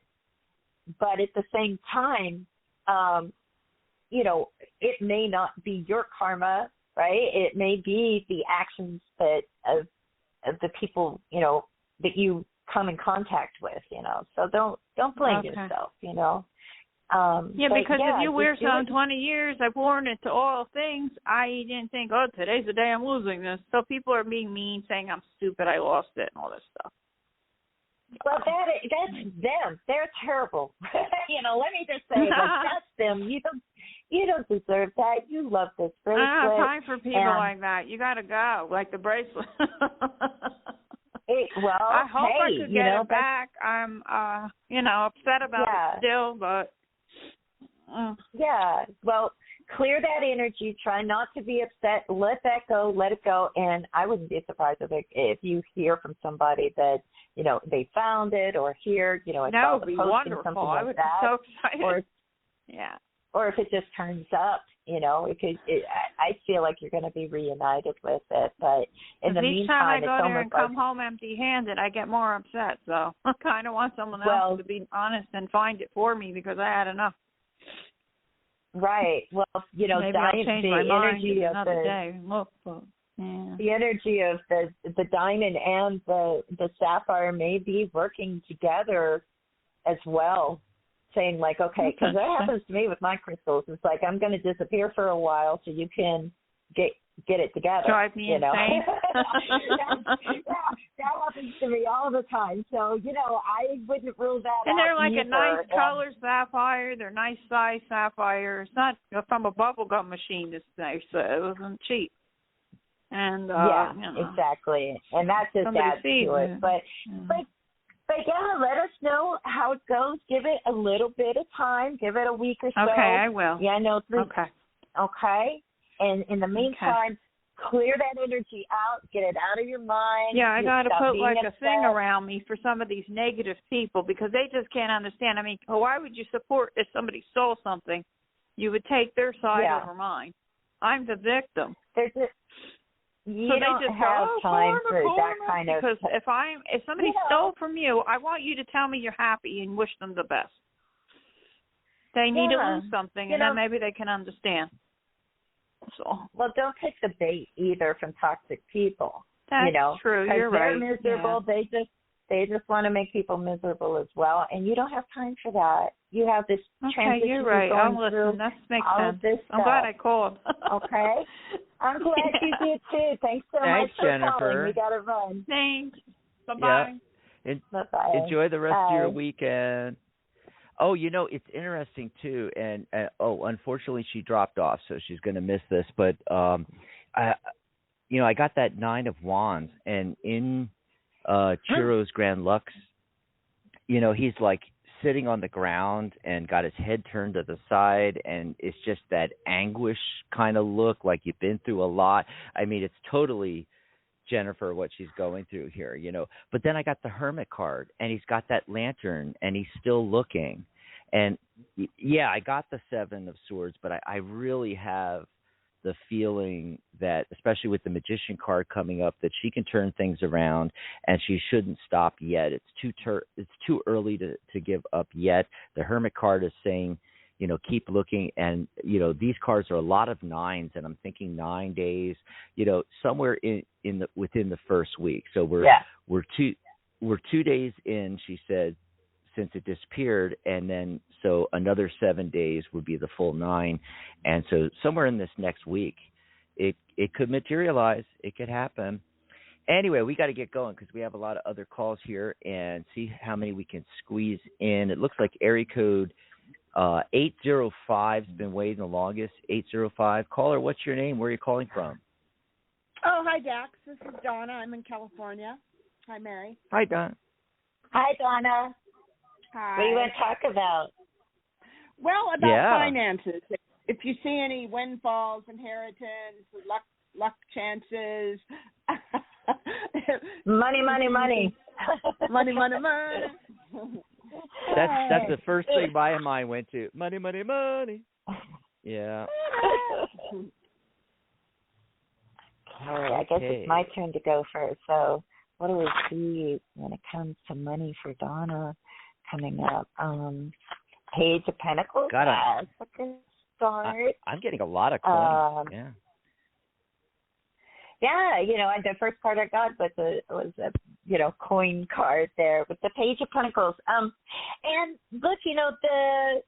But at the same time, it may not be your karma, right? It may be the actions of the people, that you come in contact with, So don't blame yourself, because if you wear something 20 years, I've worn it to all things. I didn't think, today's the day I'm losing this. So people are being mean, saying I'm stupid, I lost it, and all this stuff. Well, that's them. They're terrible. Let me just say that's them. You don't deserve that. You love this bracelet. I don't have time for people like that. You got to go, like the bracelet. I hope I could get it back. I'm, upset about it still, but. Yeah. Well, clear that energy. Try not to be upset. Let that go. Let it go. And I wouldn't be surprised if you hear from somebody that, they found it or hear, that would be wonderful. Something I like would that. be so excited. Or if it just turns up, I feel like you're going to be reunited with it. But in the meantime, each time I go there and come home empty-handed, I get more upset. So I kind of want someone else to be honest and find it for me because I had enough. Right. Well, maybe I'll change my mind another day. Look, the energy of the diamond and the sapphire may be working together as well, saying like, okay, because that happens to me with my crystals. It's like I'm going to disappear for a while so you can get it together. Drive me insane. That happens to me all the time. So, I wouldn't rule that out. And they're like either. A nice color sapphire. They're nice size sapphire. It's not from a bubblegum machine. It's nice. It wasn't cheap. And exactly. And that just adds to it. But let us know how it goes. Give it a little bit of time. Give it a week or so. Okay, I will. Yeah, no. Okay. And in the meantime, clear that energy out. Get it out of your mind. Yeah, I got to put like a thing around me for some of these negative people because they just can't understand. I mean, why would you support if somebody stole something? You would take their side over mine. I'm the victim. You don't have time for that kind of. Because if somebody stole from you, I want you to tell me you're happy and wish them the best. They need to lose something, and then maybe they can understand. So. Well, don't take the bait either from toxic people. That's true. You're right. They're miserable. Yeah. They just want to make people miserable as well, and you don't have time for that. You have this transition. Okay, you're right. I'll listen. That makes sense. This I'm glad I called. Okay. I'm glad you did too. Thanks so much for Jennifer. calling. We got to run. Thanks. Bye-bye. Yeah. Bye-bye. Enjoy the rest of your weekend. Oh, it's interesting too, and unfortunately she dropped off, so she's going to miss this. But I got that 9 of Wands, and in Chiro's Grand Lux, he's like sitting on the ground and got his head turned to the side, and it's just that anguish kind of look, like you've been through a lot. I mean, it's totally Jennifer what she's going through here, But then I got the Hermit card, and he's got that lantern, and he's still looking. And I got the 7 of Swords, but I really have the feeling that, especially with the Magician card coming up, that she can turn things around, and she shouldn't stop yet. It's too early to give up yet. The Hermit card is saying, keep looking, and these cards are a lot of 9s, and I'm thinking 9 days, somewhere within the first week. So we're 2 days in, she said, since it disappeared, and then so another 7 days would be the full 9, and so somewhere in this next week, it could materialize. It could happen. Anyway, we got to get going because we have a lot of other calls here and see how many we can squeeze in. It looks like area code 805 has been waiting the longest. 805. Caller, what's your name? Where are you calling from? Oh, hi, Dax. This is Donna. I'm in California. Hi, Mary. Hi, Donna. Hi, Donna. Hi. What do you want to talk about? Well, about finances. If you see any windfalls, inheritance, luck chances. Money. money. That's the first thing my mind went to. Money. Yeah. All right, I guess it's my turn to go first. So what do we see when it comes to money for Donna coming up? Page of Pentacles. That's a good start. I'm getting a lot of coins. Yeah, the first card I got was a coin card there with the Page of Pentacles. And look, it's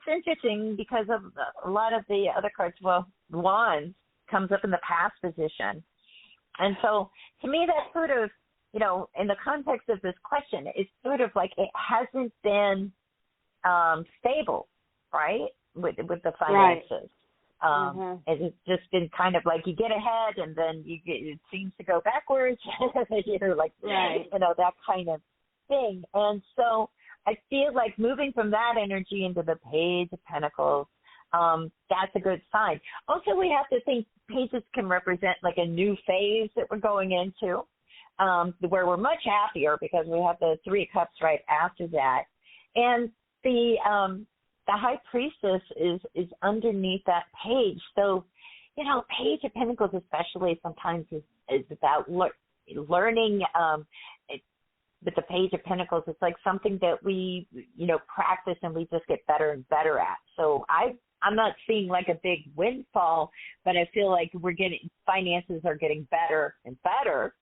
interesting because of a lot of the other cards. Well, Wands comes up in the past position, and so to me that's sort of in the context of this question, it's sort of like it hasn't been stable, right, with the finances. Right. It's just been kind of like you get ahead and then it seems to go backwards. You're like, that kind of thing. And so I feel like moving from that energy into the Page of Pentacles, that's a good sign. Also, we have to think pages can represent like a new phase that we're going into, where we're much happier because we have the Three of Cups right after that. And the High Priestess is underneath that page. So, Page of Pentacles especially sometimes is about learning. With the Page of Pentacles, it's like something that we, practice and we just get better and better at. So I'm not seeing like a big windfall, but I feel like finances are getting better and better.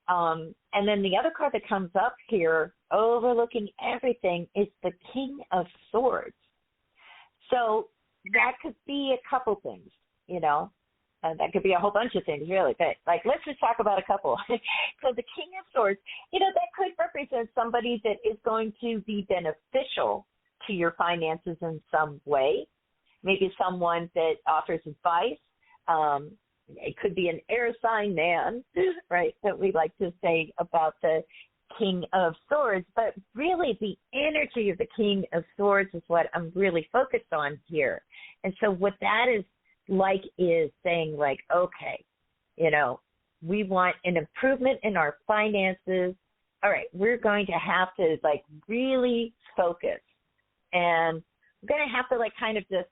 And then the other card that comes up here, overlooking everything, is the King of Swords. So that could be a couple things, that could be a whole bunch of things, really. But, let's just talk about a couple. So the King of Swords, that could represent somebody that is going to be beneficial to your finances in some way. Maybe someone that offers advice. It could be an air sign man, right, that we like to say about the King of Swords. But really the energy of the King of Swords is what I'm really focused on here. And so what that is saying okay, we want an improvement in our finances. All right, we're going to have to really focus, and we're going to have to kind of just,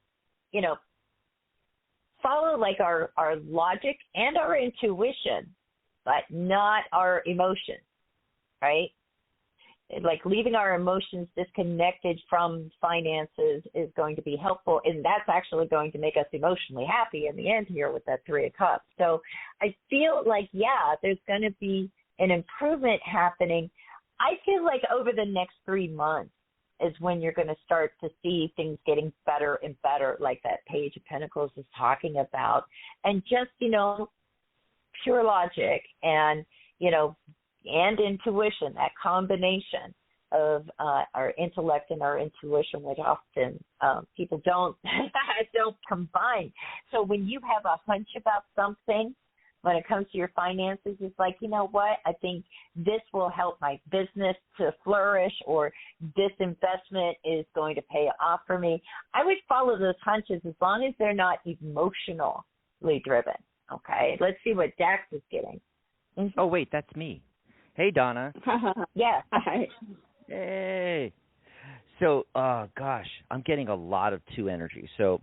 follow our logic and our intuition, but not our emotions, right? Leaving our emotions disconnected from finances is going to be helpful, and that's actually going to make us emotionally happy in the end here with that Three of Cups. So I feel there's going to be an improvement happening. I feel like over the next 3 months is when you're going to start to see things getting better and better, like that Page of Pentacles is talking about. And just, pure logic and, and intuition, that combination of our intellect and our intuition, which often people don't combine. So when you have a hunch about something, when it comes to your finances, it's like, what? I think this will help my business to flourish, or this investment is going to pay off for me. I would follow those hunches as long as they're not emotionally driven. Okay, let's see what Dax is getting. Mm-hmm. Oh, wait, that's me. Hey, Donna. Yeah. Hi. Hey. So, gosh, I'm getting a lot of two energy. So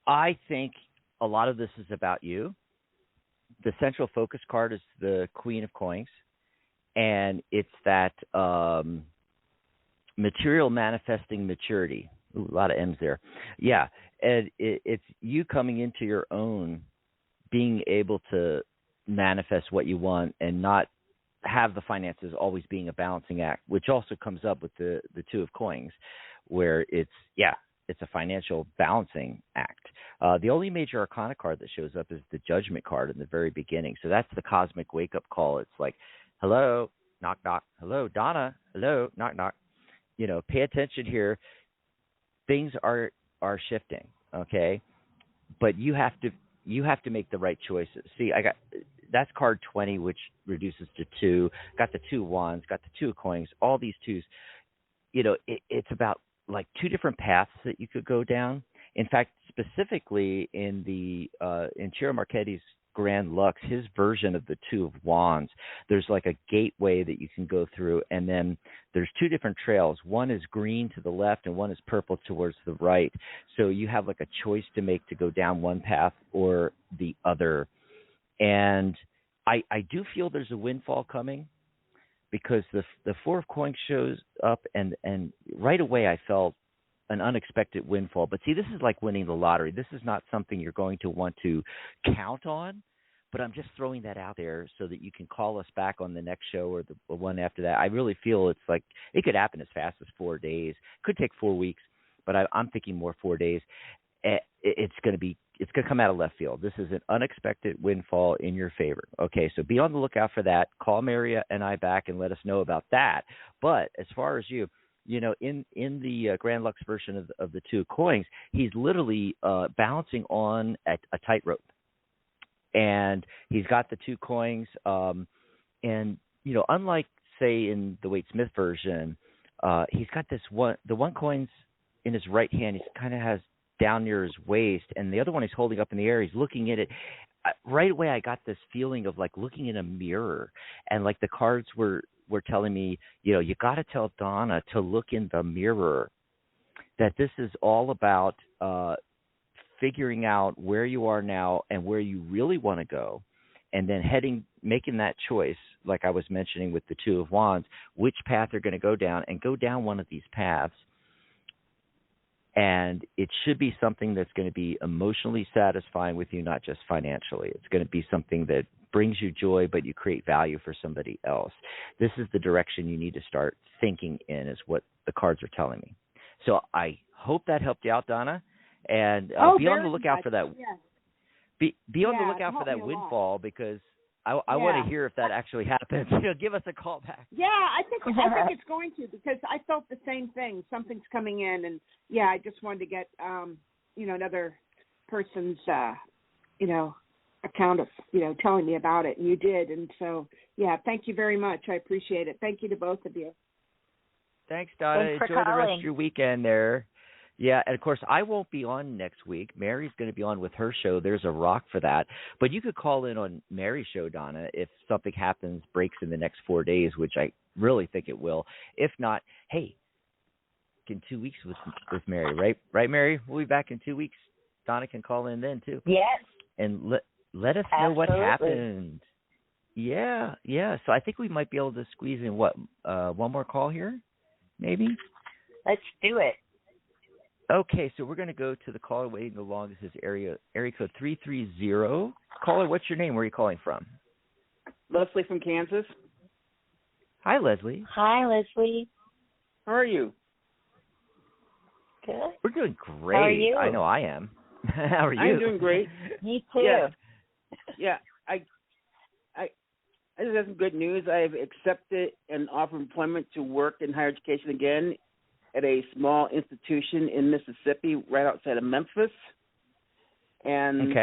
I think a lot of this is about you. The central focus card is the Queen of Coins, and it's that material manifesting maturity. Ooh, a lot of M's there. Yeah, and it's you coming into your own, being able to manifest what you want and not have the finances always being a balancing act, which also comes up with the Two of Coins, where it's a financial balancing act. The only major arcana card that shows up is the Judgment card in the very beginning. So that's the cosmic wake-up call. It's like, hello, knock, knock. Hello, Donna. Hello, knock, knock. Pay attention here. Things are shifting, okay? But you have to make the right choices. See, that's card 20, which reduces to 2. Got the 2 wands, got the 2 of coins, all these 2s. It's about like 2 different paths that you could go down. In fact, specifically in Ciro Marchetti's Grand Lux, his version of the 2 of Wands, there's like a gateway that you can go through, and then there's 2 different trails. One is green to the left, and one is purple towards the right. So you have like a choice to make to go down one path or the other. And I do feel there's a windfall coming, because the 4 of coins shows up, and right away I felt an unexpected windfall. But see, this is like winning the lottery. This is not something you're going to want to count on, but I'm just throwing that out there so that you can call us back on the next show or the one after that. I really feel it's like it could happen as fast as 4 days. Could take 4 weeks, but I'm thinking more 4 days. It's going to come out of left field. This is an unexpected windfall in your favor. Okay, so be on the lookout for that. Call Maria and I back and let us know about that. But as far as in the Grand Lux version of the 2 coins, he's literally balancing on a tightrope, and he's got the 2 coins. And unlike say in the Wade Smith version, he's got the 1 coin's in his right hand. He kind of has down near his waist, and the other one he's holding up in the air. He's looking at it. Right away, I got this feeling of like looking in a mirror, and like the cards were telling me, you got to tell Donna to look in the mirror, that this is all about figuring out where you are now and where you really want to go, and then making that choice, like I was mentioning with the 2 of Wands, which path you're going to go down, and go down one of these paths. And it should be something that's going to be emotionally satisfying with you, not just financially. It's going to be something that brings you joy, but you create value for somebody else. This is the direction you need to start thinking in, is what the cards are telling me. So I hope that helped you out, Donna. And be on the lookout for that. Yeah. Be on the lookout for that windfall, because I want to hear if that actually happens. Give us a call back. Yeah, I think it's going to, because I felt the same thing. Something's coming in, and I just wanted to get another person's account of telling me about it, and you did. And so thank you very much. I appreciate it. Thank you to both of you. Thanks, Donna. Enjoy the rest of your weekend there. Yeah, and of course, I won't be on next week. Mary's going to be on with her show. There's a rock for that. But you could call in on Mary's show, Donna, if something breaks in the next 4 days, which I really think it will. If not, hey, in 2 weeks with Mary, right? Right, Mary? We'll be back in 2 weeks. Donna can call in then, too. Yes. And let us know what happened. Yeah. So I think we might be able to squeeze in, one more call here, maybe? Let's do it. Okay, so we're going to go to the caller waiting the longest. Is area code 330. Caller, what's your name? Where are you calling from? Leslie from Kansas. Hi, Leslie. Hi, Leslie. How are you? Good. We're doing great. How are you? I know I am. How are you? I'm doing great. Me too. Yeah. I just have some good news. I've accepted an offer of employment to work in higher education again at a small institution in Mississippi, right outside of Memphis. And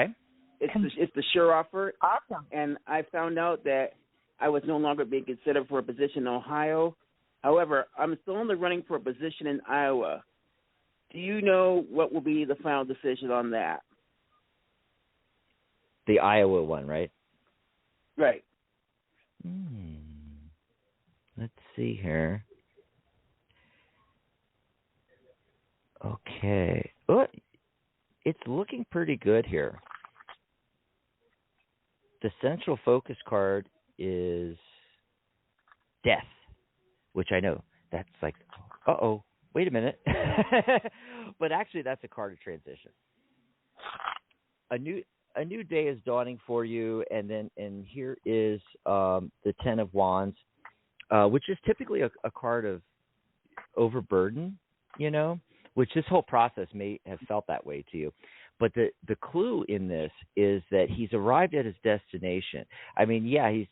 it's the sure offer. Awesome. And I found out that I was no longer being considered for a position in Ohio. However, I'm still in the running for a position in Iowa. Do you know what will be the final decision on that? The Iowa one, right? Right. Let's see here. Okay. Oh, it's looking pretty good here. The central focus card is death, which I know that's like, wait a minute. But actually that's a card of transition. A new day is dawning for you, and here is the 10 of Wands, which is typically a card of overburden, which this whole process may have felt that way to you. But the clue in this is that he's arrived at his destination. I mean, yeah, he's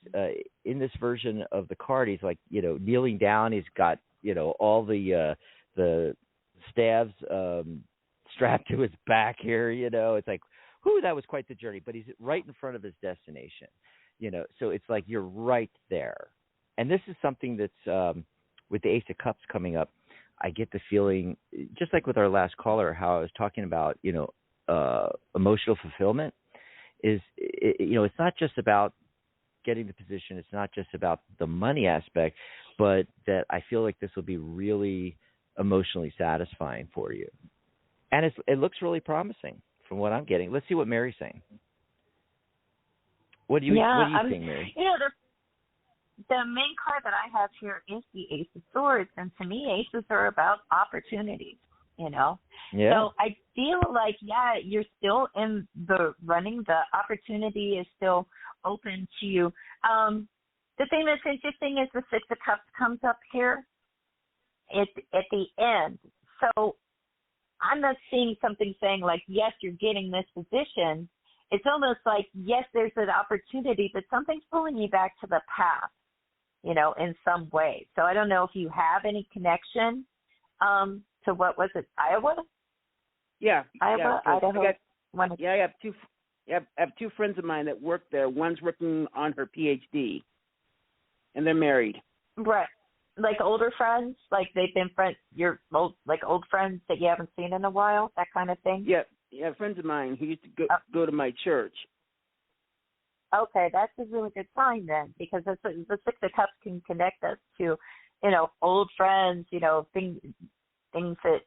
in this version of the card. He's like, kneeling down. He's got, all the staves strapped to his back here. It's like, whoo, that was quite the journey. But he's right in front of his destination. So it's like you're right there. And this is something that's with the Ace of Cups coming up. I get the feeling, just like with our last caller, how I was talking about, emotional fulfillment is, it's not just about getting the position. It's not just about the money aspect, but that I feel like this will be really emotionally satisfying for you. And it looks really promising from what I'm getting. Let's see what Mary's saying. What do you think, Mary? The main card that I have here is the Ace of Swords, and to me, aces are about opportunities, Yeah. So I feel like, you're still in the running. The opportunity is still open to you. The thing that's interesting is the Six of Cups comes up here at the end. So I'm not seeing something saying like, yes, you're getting this position. It's almost like, yes, there's an opportunity, but something's pulling you back to the past, in some way. So I don't know if you have any connection to what was it, Iowa? Yeah. Iowa, Idaho. I have two friends of mine that work there. One's working on her PhD, and they're married. Right. Like older friends? Like they've been friends, old friends that you haven't seen in a while, that kind of thing? Yeah, friends of mine who used to go to my church. Okay, that's a really good sign then, because the Six of Cups can connect us to, old friends, things that,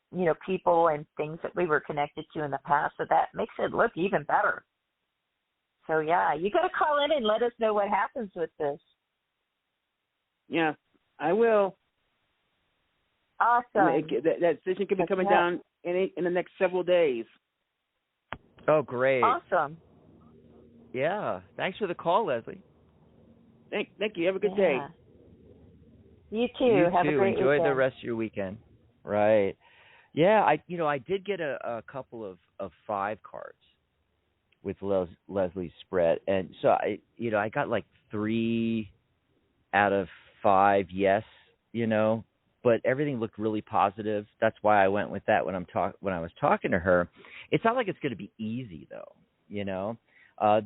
people and things that we were connected to in the past. So that makes it look even better. So, yeah, you got to call in and let us know what happens with this. Yeah, I will. Awesome. That decision could be coming down in the next several days. Oh, great. Awesome. Yeah. Thanks for the call, Leslie. Thank you. Have a good day. You too. You Have too. a great Enjoy weekend. the rest of your weekend. Right. Yeah, I did get a couple of 5 cards with Leslie's spread, and so I got like 3 out of 5 yes, but everything looked really positive. That's why I went with that when I was talking to her. It's not like it's going to be easy though,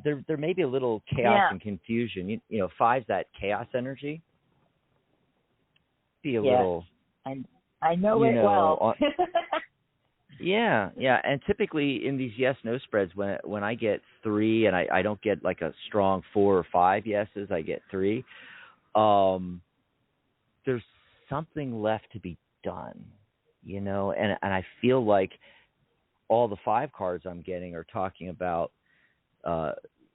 there may be a little chaos and confusion. 5's that chaos energy. Be a little. I know it well. Yeah, and typically in these yes/no spreads, when I get 3 and I don't get like a strong 4 or 5 yeses, I get 3. There's something left to be done, and I feel like all the 5 cards I'm getting are talking about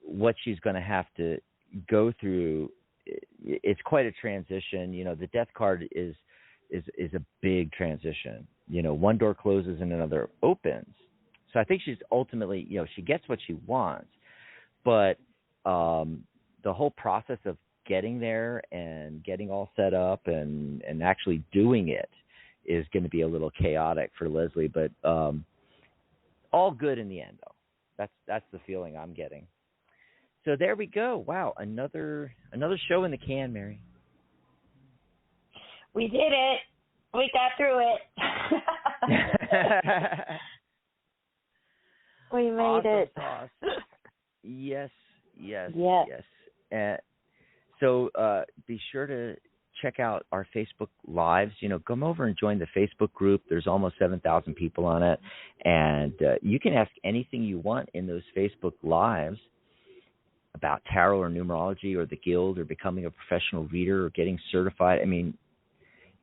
what she's going to have to go through. It's quite a transition. The Death card is a big transition. One door closes and another opens. So I think she's ultimately, she gets what she wants, but the whole process of getting there and getting all set up and actually doing it is going to be a little chaotic for Leslie, but all good in the end, though. That's the feeling I'm getting. So there we go. Wow, another show in the can, Mary. We did it. We got through it. We made it. Awesome. Yes. So be sure to check out our Facebook Lives. Come over and join the Facebook group. There's almost 7,000 people on it. And you can ask anything you want in those Facebook Lives about tarot or numerology or the guild or becoming a professional reader or getting certified. I mean,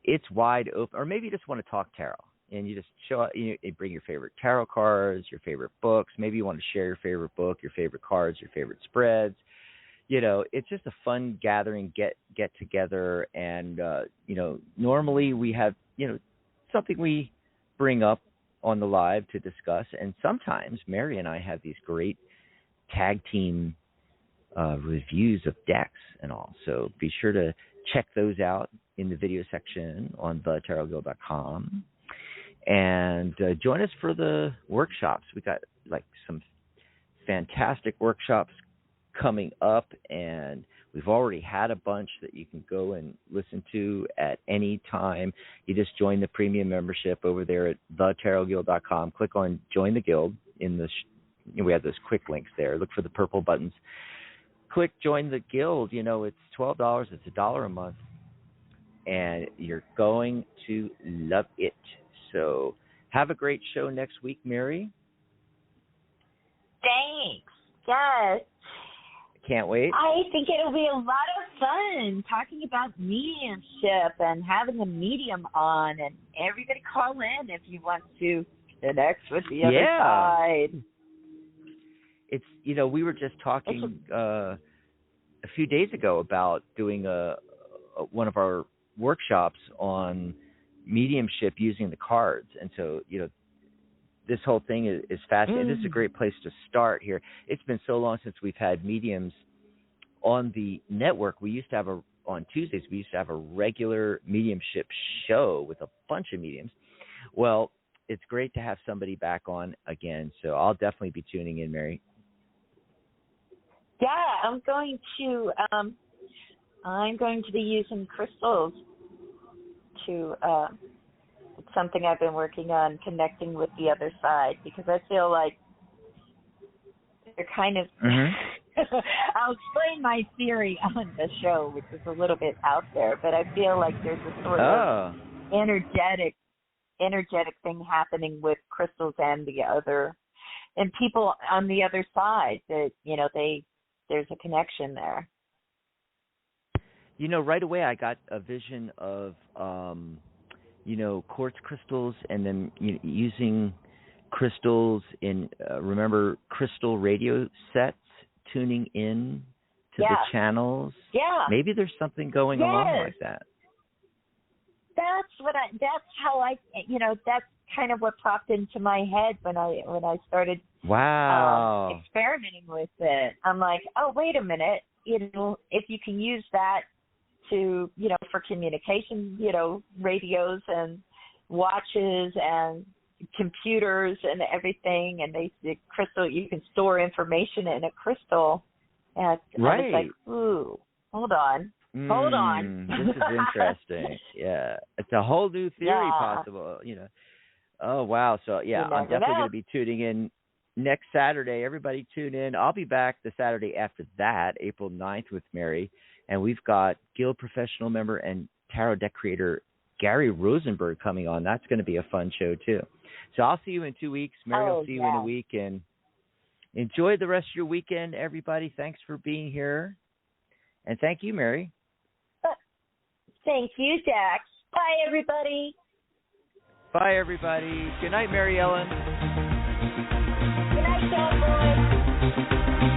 it's wide open. Or maybe you just want to talk tarot and you just show up, you bring your favorite tarot cards, your favorite books. Maybe you want to share your favorite book, your favorite cards, your favorite spreads. It's just a fun gathering, get together. And, normally we have, something we bring up on the live to discuss. And sometimes Mary and I have these great tag team reviews of decks and all. So be sure to check those out in the video section on thetarotguild.com. And join us for the workshops. We got like some fantastic workshops coming up, and we've already had a bunch that you can go and listen to at any time. You just join the premium membership over there at thetarotguild.com. Click on Join the Guild. We have those quick links there. Look for the purple buttons. Click Join the Guild. It's $12. It's $1 a month, and you're going to love it. So have a great show next week, Mary. Thanks. Yes. Can't wait. I think it'll be a lot of fun talking about mediumship and having a medium on, and everybody call in if you want to connect with the other side. It's, we were just talking a few days ago about doing one of our workshops on mediumship using the cards. And so, this whole thing is fascinating. This is a great place to start here. It's been so long since we've had mediums on the network. We used to have on Tuesdays, we used to have a regular mediumship show with a bunch of mediums. Well, it's great to have somebody back on again. So I'll definitely be tuning in, Mary. Yeah, I'm going to be using crystals to it's something I've been working on, connecting with the other side, because I feel like they're kind of I'll explain my theory on the show, which is a little bit out there, but I feel like there's a sort of energetic thing happening with crystals and people on the other side that, there's a connection there. Right away I got a vision of, quartz crystals, and then using crystals in, remember crystal radio sets, tuning in to the channels. Yeah. Maybe there's something going along like that. That's how I, that's kind of what popped into my head when I started experimenting with it. I'm like, oh, wait a minute, if you can use that to, for communication, radios and watches and computers and everything, and the crystal, you can store information in a crystal. And I was like, ooh, hold on. This is interesting. Yeah. It's a whole new theory possible, Oh, wow. So, I'm definitely going to be tuning in next Saturday. Everybody tune in. I'll be back the Saturday after that, April 9th, with Mary. And we've got Guild professional member and tarot deck creator Gary Rosenberg coming on. That's going to be a fun show, too. So I'll see you in 2 weeks. Mary, I'll see you in a week. And enjoy the rest of your weekend, everybody. Thanks for being here. And thank you, Mary. Thank you, Jax. Bye, everybody. Bye, everybody. Good night, Mary Ellen. Good night, Cowboy.